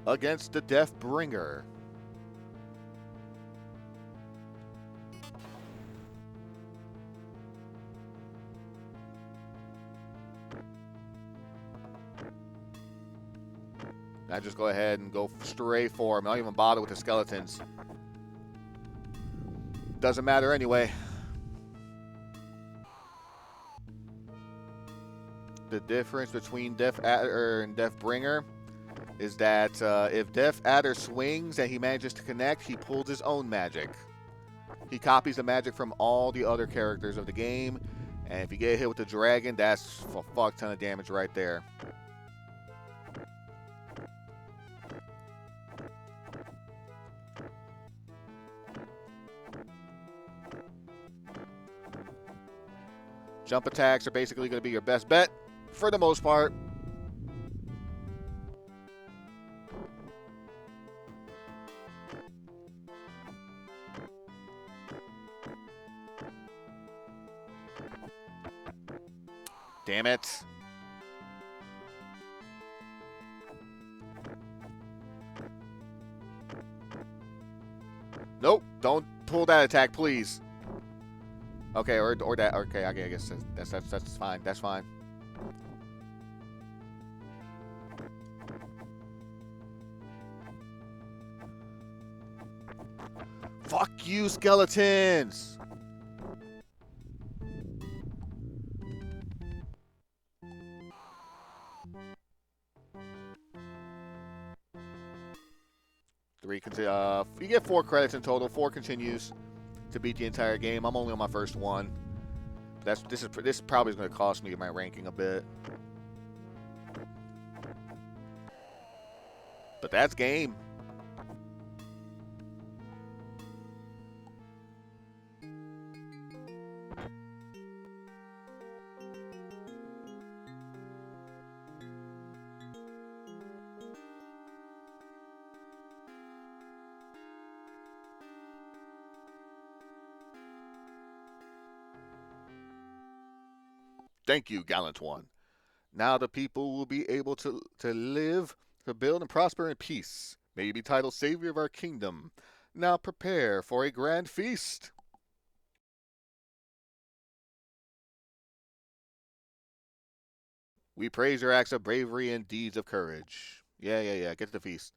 against the Deathbringer. I just go ahead and go straight for him. I don't even bother with the skeletons. Doesn't matter anyway. The difference between Death Adder and Deathbringer is that if Death Adder swings and he manages to connect, he pulls his own magic. He copies the magic from all the other characters of the game, and if you get hit with the dragon, that's a fuck ton of damage right there. Jump attacks are basically going to be your best bet for the most part. Damn it. Nope, don't pull that attack, please. Okay, or that. Okay, I guess that's fine. That's fine. Fuck you, skeletons! You get 4 credits in total. 4 continues to beat the entire game. I'm only on my first one. This probably is going to cost me my ranking a bit. But that's game. Thank you, gallant one. Now the people will be able to live, to build and prosper in peace. May you be titled Savior of our kingdom. Now prepare for a grand feast. We praise your acts of bravery and deeds of courage. Yeah. Get to the feast.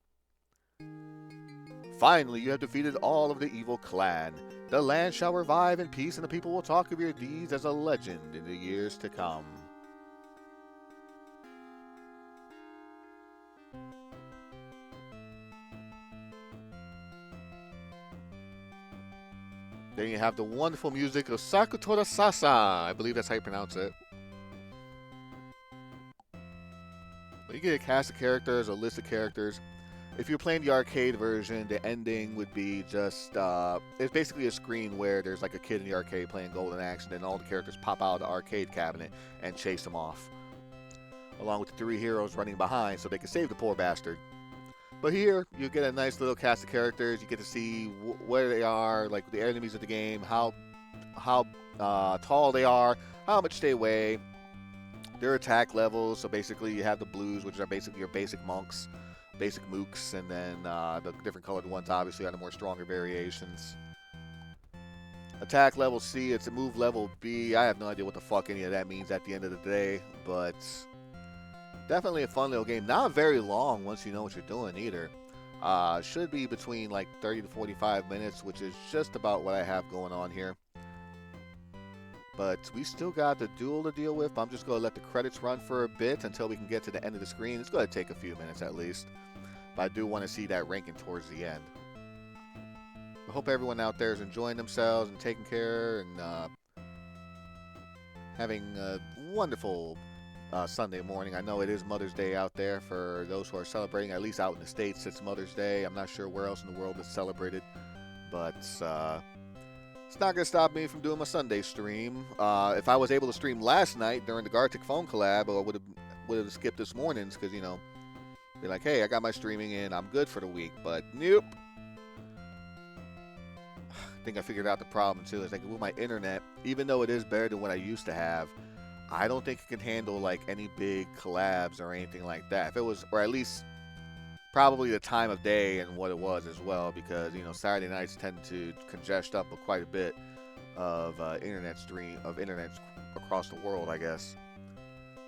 Finally, you have defeated all of the evil clan. The land shall revive in peace, and the people will talk of your deeds as a legend in the years to come. Then you have the wonderful music of Sakutora Sasa. I believe that's how you pronounce it. But you get a cast of characters, a list of characters. If you're playing the arcade version, the ending would be just, it's basically a screen where there's like a kid in the arcade playing Golden Axe, and then all the characters pop out of the arcade cabinet and chase them off. Along with the 3 heroes running behind so they can save the poor bastard. But here, you get a nice little cast of characters. You get to see where they are, like the enemies of the game, how tall they are, how much they weigh, their attack levels. So basically, you have the blues, which are basically your basic monks, basic mooks, and then the different colored ones obviously are the more stronger variations. Attack level C, it's a move level B. I have no idea what the fuck any of that means at the end of the day, but definitely a fun little game. Not very long once you know what you're doing either. Should be between like 30 to 45 minutes, which is just about what I have going on here. But we still got the duel to deal with. I'm just going to let the credits run for a bit until we can get to the end of the screen. It's going to take a few minutes at least. But I do want to see that ranking towards the end. I hope everyone out there is enjoying themselves and taking care and having a wonderful Sunday morning. I know it is Mother's Day out there for those who are celebrating, at least out in the States. It's Mother's Day. I'm not sure where else in the world it's celebrated, but it's not going to stop me from doing my Sunday stream. If I was able to stream last night during the Gartic phone collab, I would have skipped this morning's because, you know, be like, hey, I got my streaming in. I'm good for the week, but nope. I think I figured out the problem too. It's like with my internet, even though it is better than what I used to have, I don't think it can handle like any big collabs or anything like that. If it was, or at least probably the time of day and what it was as well, because you know Saturday nights tend to congest up with quite a bit of internet across the world, I guess.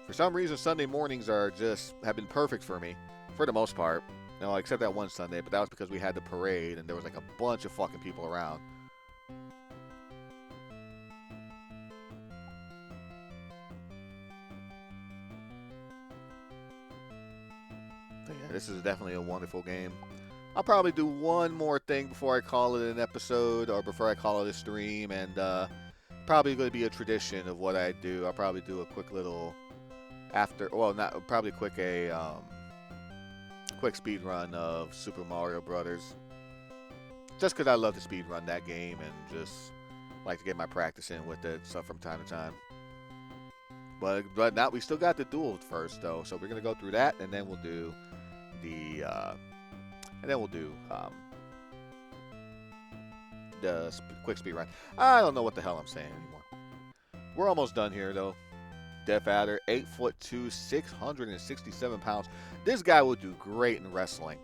For some reason, Sunday mornings have been perfect for me, for the most part. You know, except that one Sunday, but that was because we had the parade and there was like a bunch of fucking people around. Yeah, this is definitely a wonderful game. I'll probably do one more thing before I call it an episode or before I call it a stream, and probably going to be a tradition of what I do. I'll probably do a quick little quick speed run of Super Mario Brothers. Just because I love to speed run that game and just like to get my practice in with it, so from time to time. But now we still got the duel first though, so we're gonna go through that, and then we'll do the quick speed run. I don't know what the hell I'm saying anymore. We're almost done here though. Death Adder, 8'2", 667 pounds. This guy would do great in wrestling.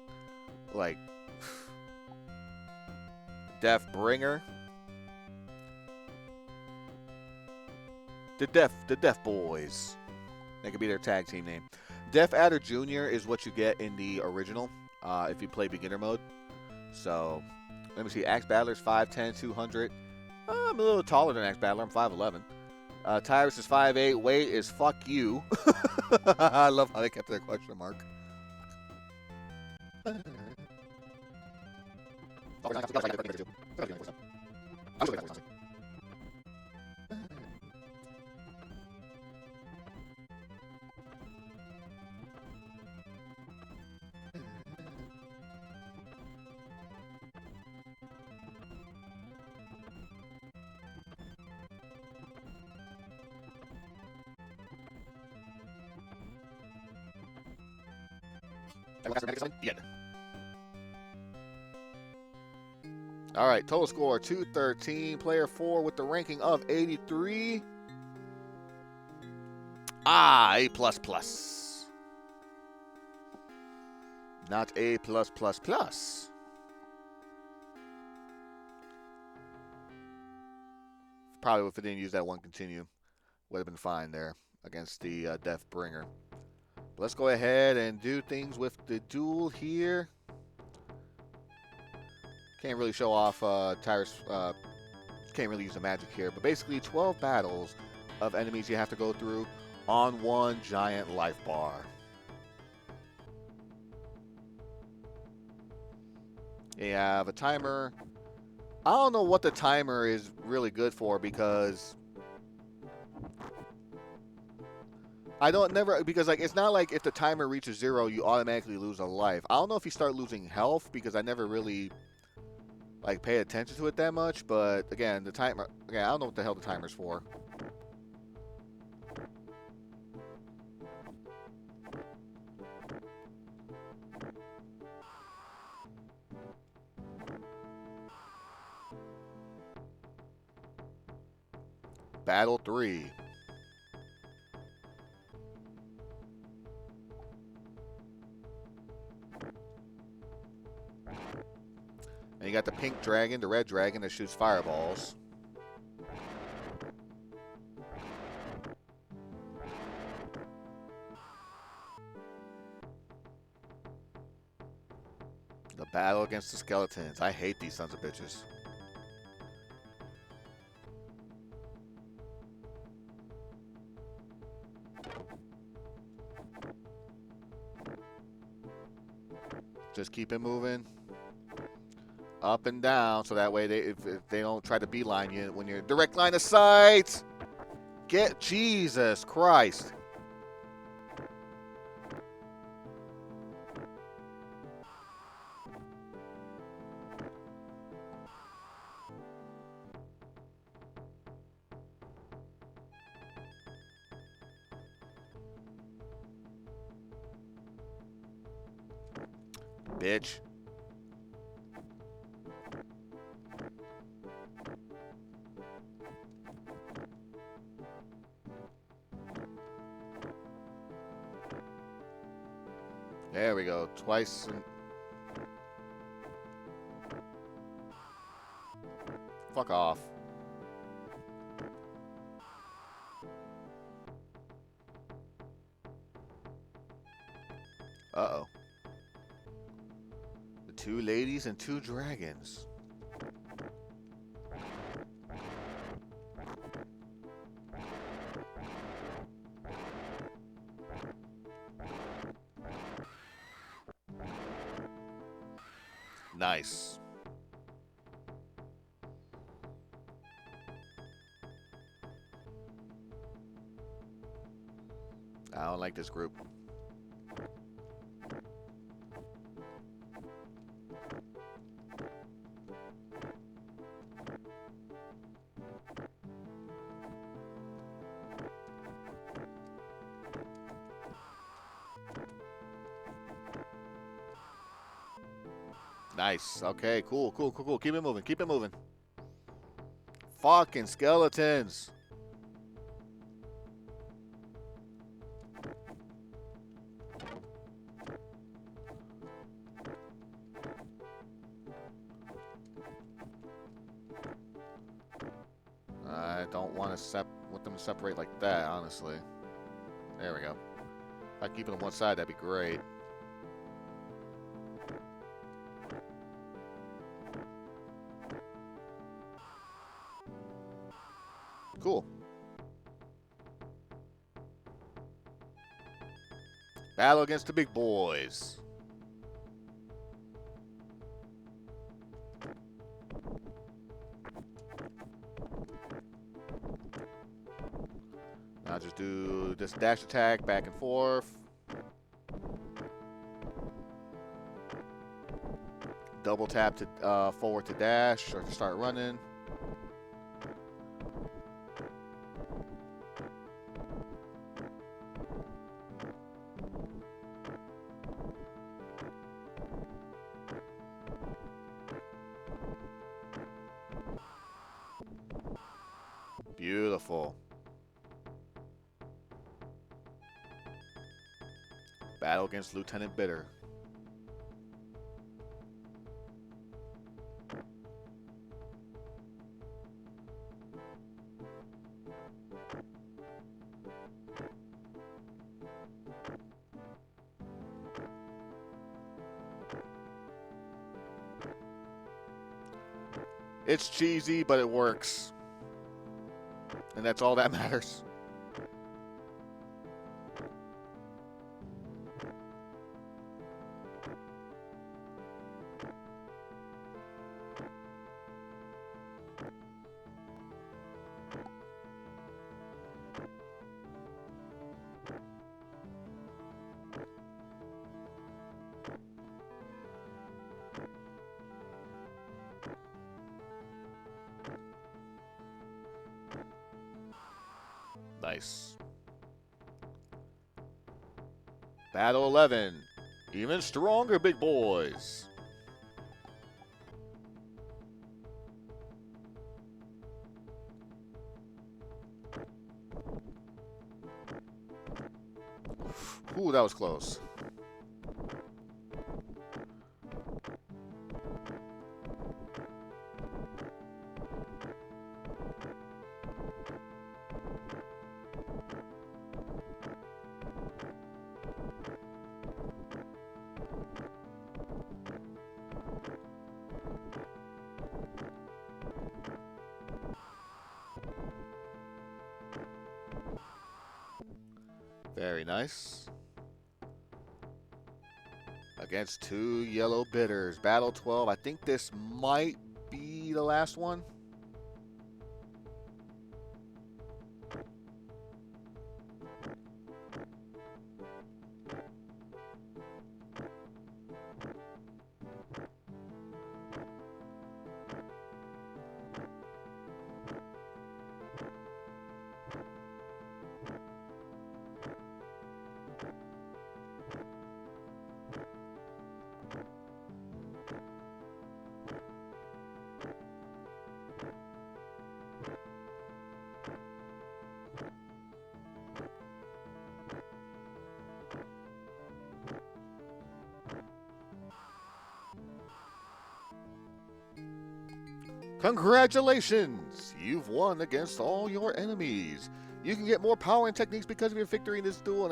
Like Death Bringer. The Death Boys. That could be their tag team name. Death Adder Jr. is what you get in the original if you play beginner mode. So, let me see. Axe Battler's 5'10", 200. I'm a little taller than Axe Battler. I'm 5'11". Tyrus is 5'8". Weight is fuck you. I love how they kept their question mark. All right, total score 213. Player 4 with the ranking of 83. A++. Not A+++. Probably if it didn't use that one continue, would have been fine there against the Deathbringer. But let's go ahead and do things with the duel here. Can't really show off Tyrus. Can't really use the magic here, but basically 12 battles of enemies you have to go through on one giant life bar. You have a timer. I don't know what the timer is really good for because like it's not like if the timer reaches 0 you automatically lose a life. I don't know if you start losing health because I never really like pay attention to it that much, but again, the timer, again, I don't know what the hell the timer's for. Battle 3. And you got the pink dragon, the red dragon that shoots fireballs. The battle against the skeletons. I hate these sons of bitches. Just keep it moving. Up and down, so that way if they don't try to beeline you when you're direct line of sight. Get Jesus Christ. Bitch. There we go. Twice. Fuck off. Uh-oh. The 2 ladies and 2 dragons. Nice. I don't like this group. Nice. Okay, cool. Keep it moving. Fucking skeletons. I don't want to want them to separate like that, honestly. There we go. If I keep it on one side, that'd be great. Cool. Battle against the big boys. I'll just do this dash attack back and forth. Double tap to forward to dash or to start running. Beautiful. Battle against Lieutenant Bitter. It's cheesy, but it works. And that's all that matters. Nice. Battle 11. Even stronger, big boys. Ooh, that was close. Very nice. Against two yellow bitters. Battle 12. I think this might be the last one. Congratulations! You've won against all your enemies. You can get more power and techniques because of your victory in this duel.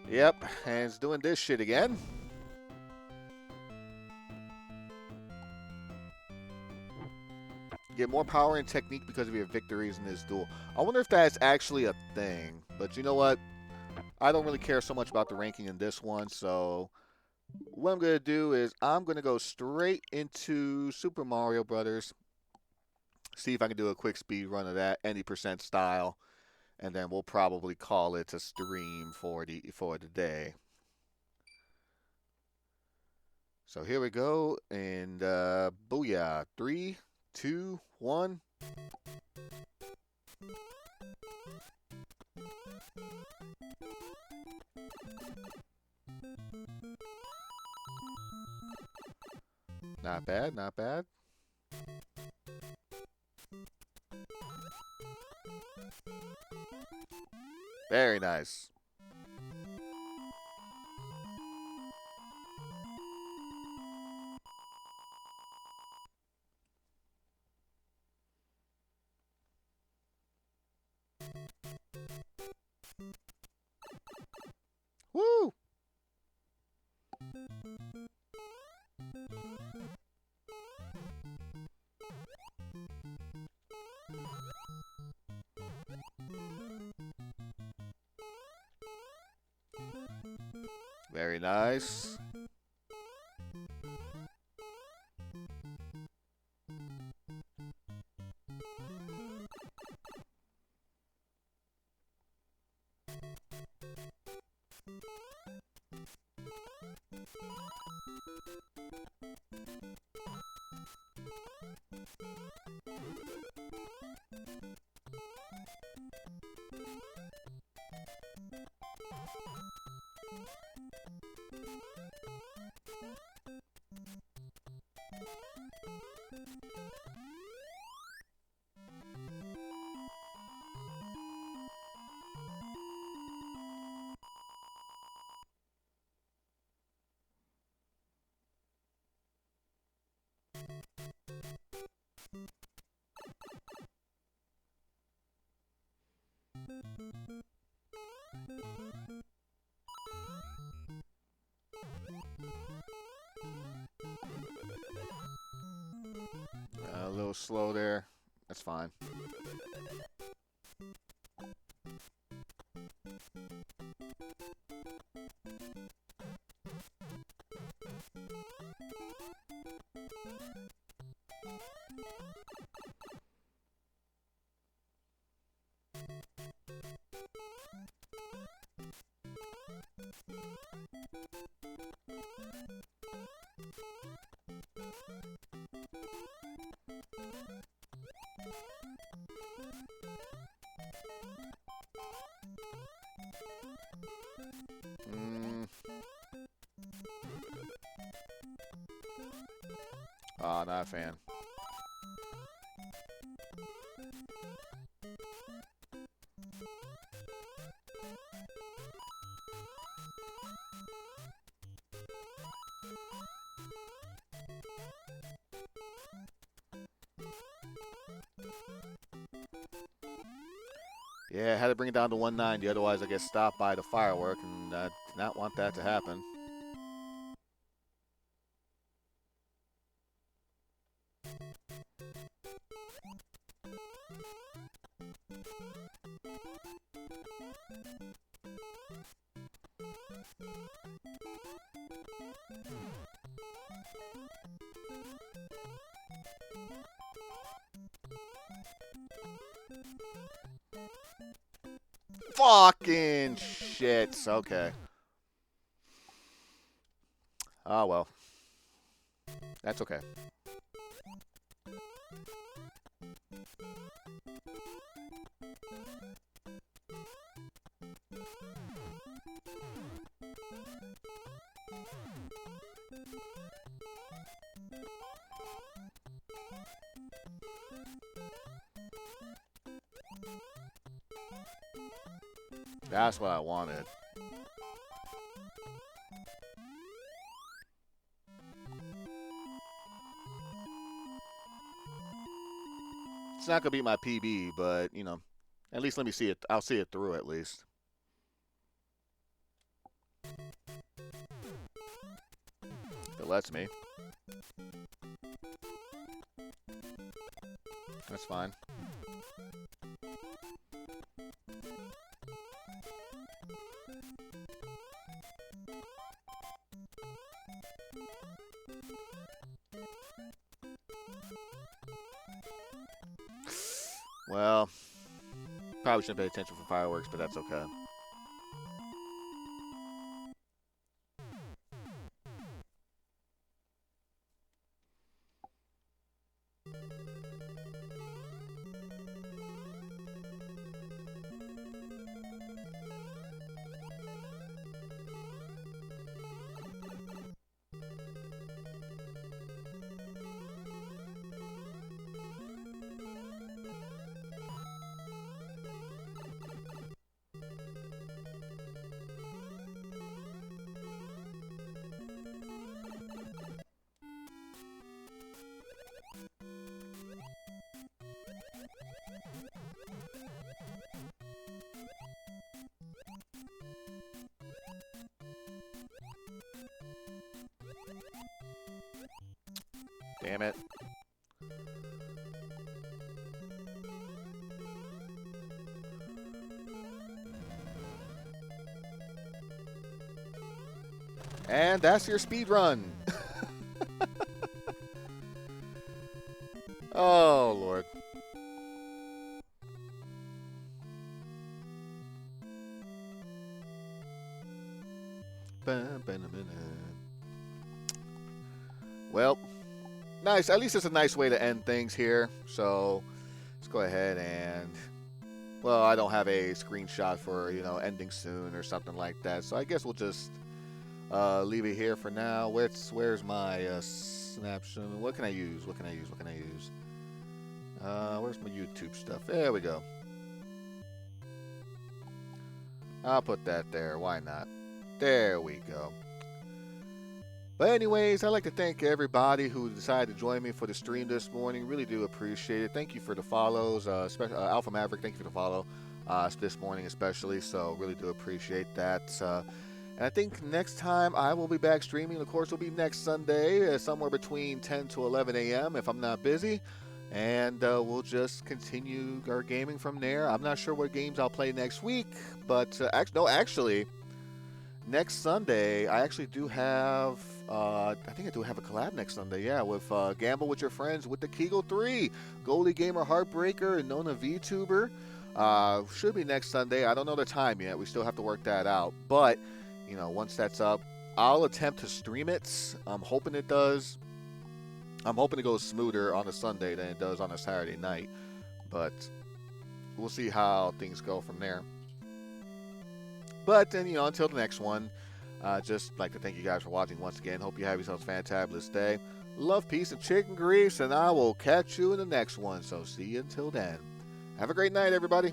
Yep, and it's doing this shit again. Get more power and technique because of your victories in this duel. I wonder if that's actually a thing. But you know what? I don't really care so much about the ranking in this one, so what I'm going to do is I'm going to go straight into Super Mario Brothers. See if I can do a quick speed run of that, any % style, and then we'll probably call it a stream for the day. So here we go, and booyah! 3, 2, 1. Not bad, not bad. Very nice. Woo! Very nice. A little slow there. That's fine. Oh, not a fan. Yeah, I had to bring it down to 190, otherwise I get stopped by the firework, and I did not want that to happen. Fucking shit. Okay. Oh, well. That's okay. That's what I wanted. It's not going to be my PB, but, you know, at least let me see it. I'll see it through at least. If it lets me. That's fine. Well, probably shouldn't pay attention for fireworks, but that's okay. Damn it. And that's your speed run. Oh, Lord. Well, nice. At least it's a nice way to end things here. So let's go ahead and, well, I don't have a screenshot for, you know, ending soon or something like that. So I guess we'll just leave it here for now. Where's my snapshot? What can I use? What can I use? What can I use? Where's my YouTube stuff? There we go. I'll put that there. Why not? There we go. But anyways, I'd like to thank everybody who decided to join me for the stream this morning. Really do appreciate it. Thank you for the follows. Especially Alpha Maverick, thank you for the follow. this morning especially, so really do appreciate that. And I think next time I will be back streaming. Of course, will be next Sunday, somewhere between 10 to 11 a.m. if I'm not busy. And we'll just continue our gaming from there. I'm not sure what games I'll play next week, but actually, next Sunday I actually do have. I think I do have a collab next Sunday. Yeah, with Gamble with Your Friends with the Kegel 3, Goldie Gamer Heartbreaker, and Nona VTuber. Should be next Sunday. I don't know the time yet. We still have to work that out. But you know, once that's up, I'll attempt to stream it. I'm hoping it does. I'm hoping it goes smoother on a Sunday than it does on a Saturday night. But we'll see how things go from there. But then, you know, until the next one, just like to thank you guys for watching once again. Hope you have yourselves a fantabulous day. Love, peace, and chicken grease, and I will catch you in the next one. So see you until then. Have a great night, everybody.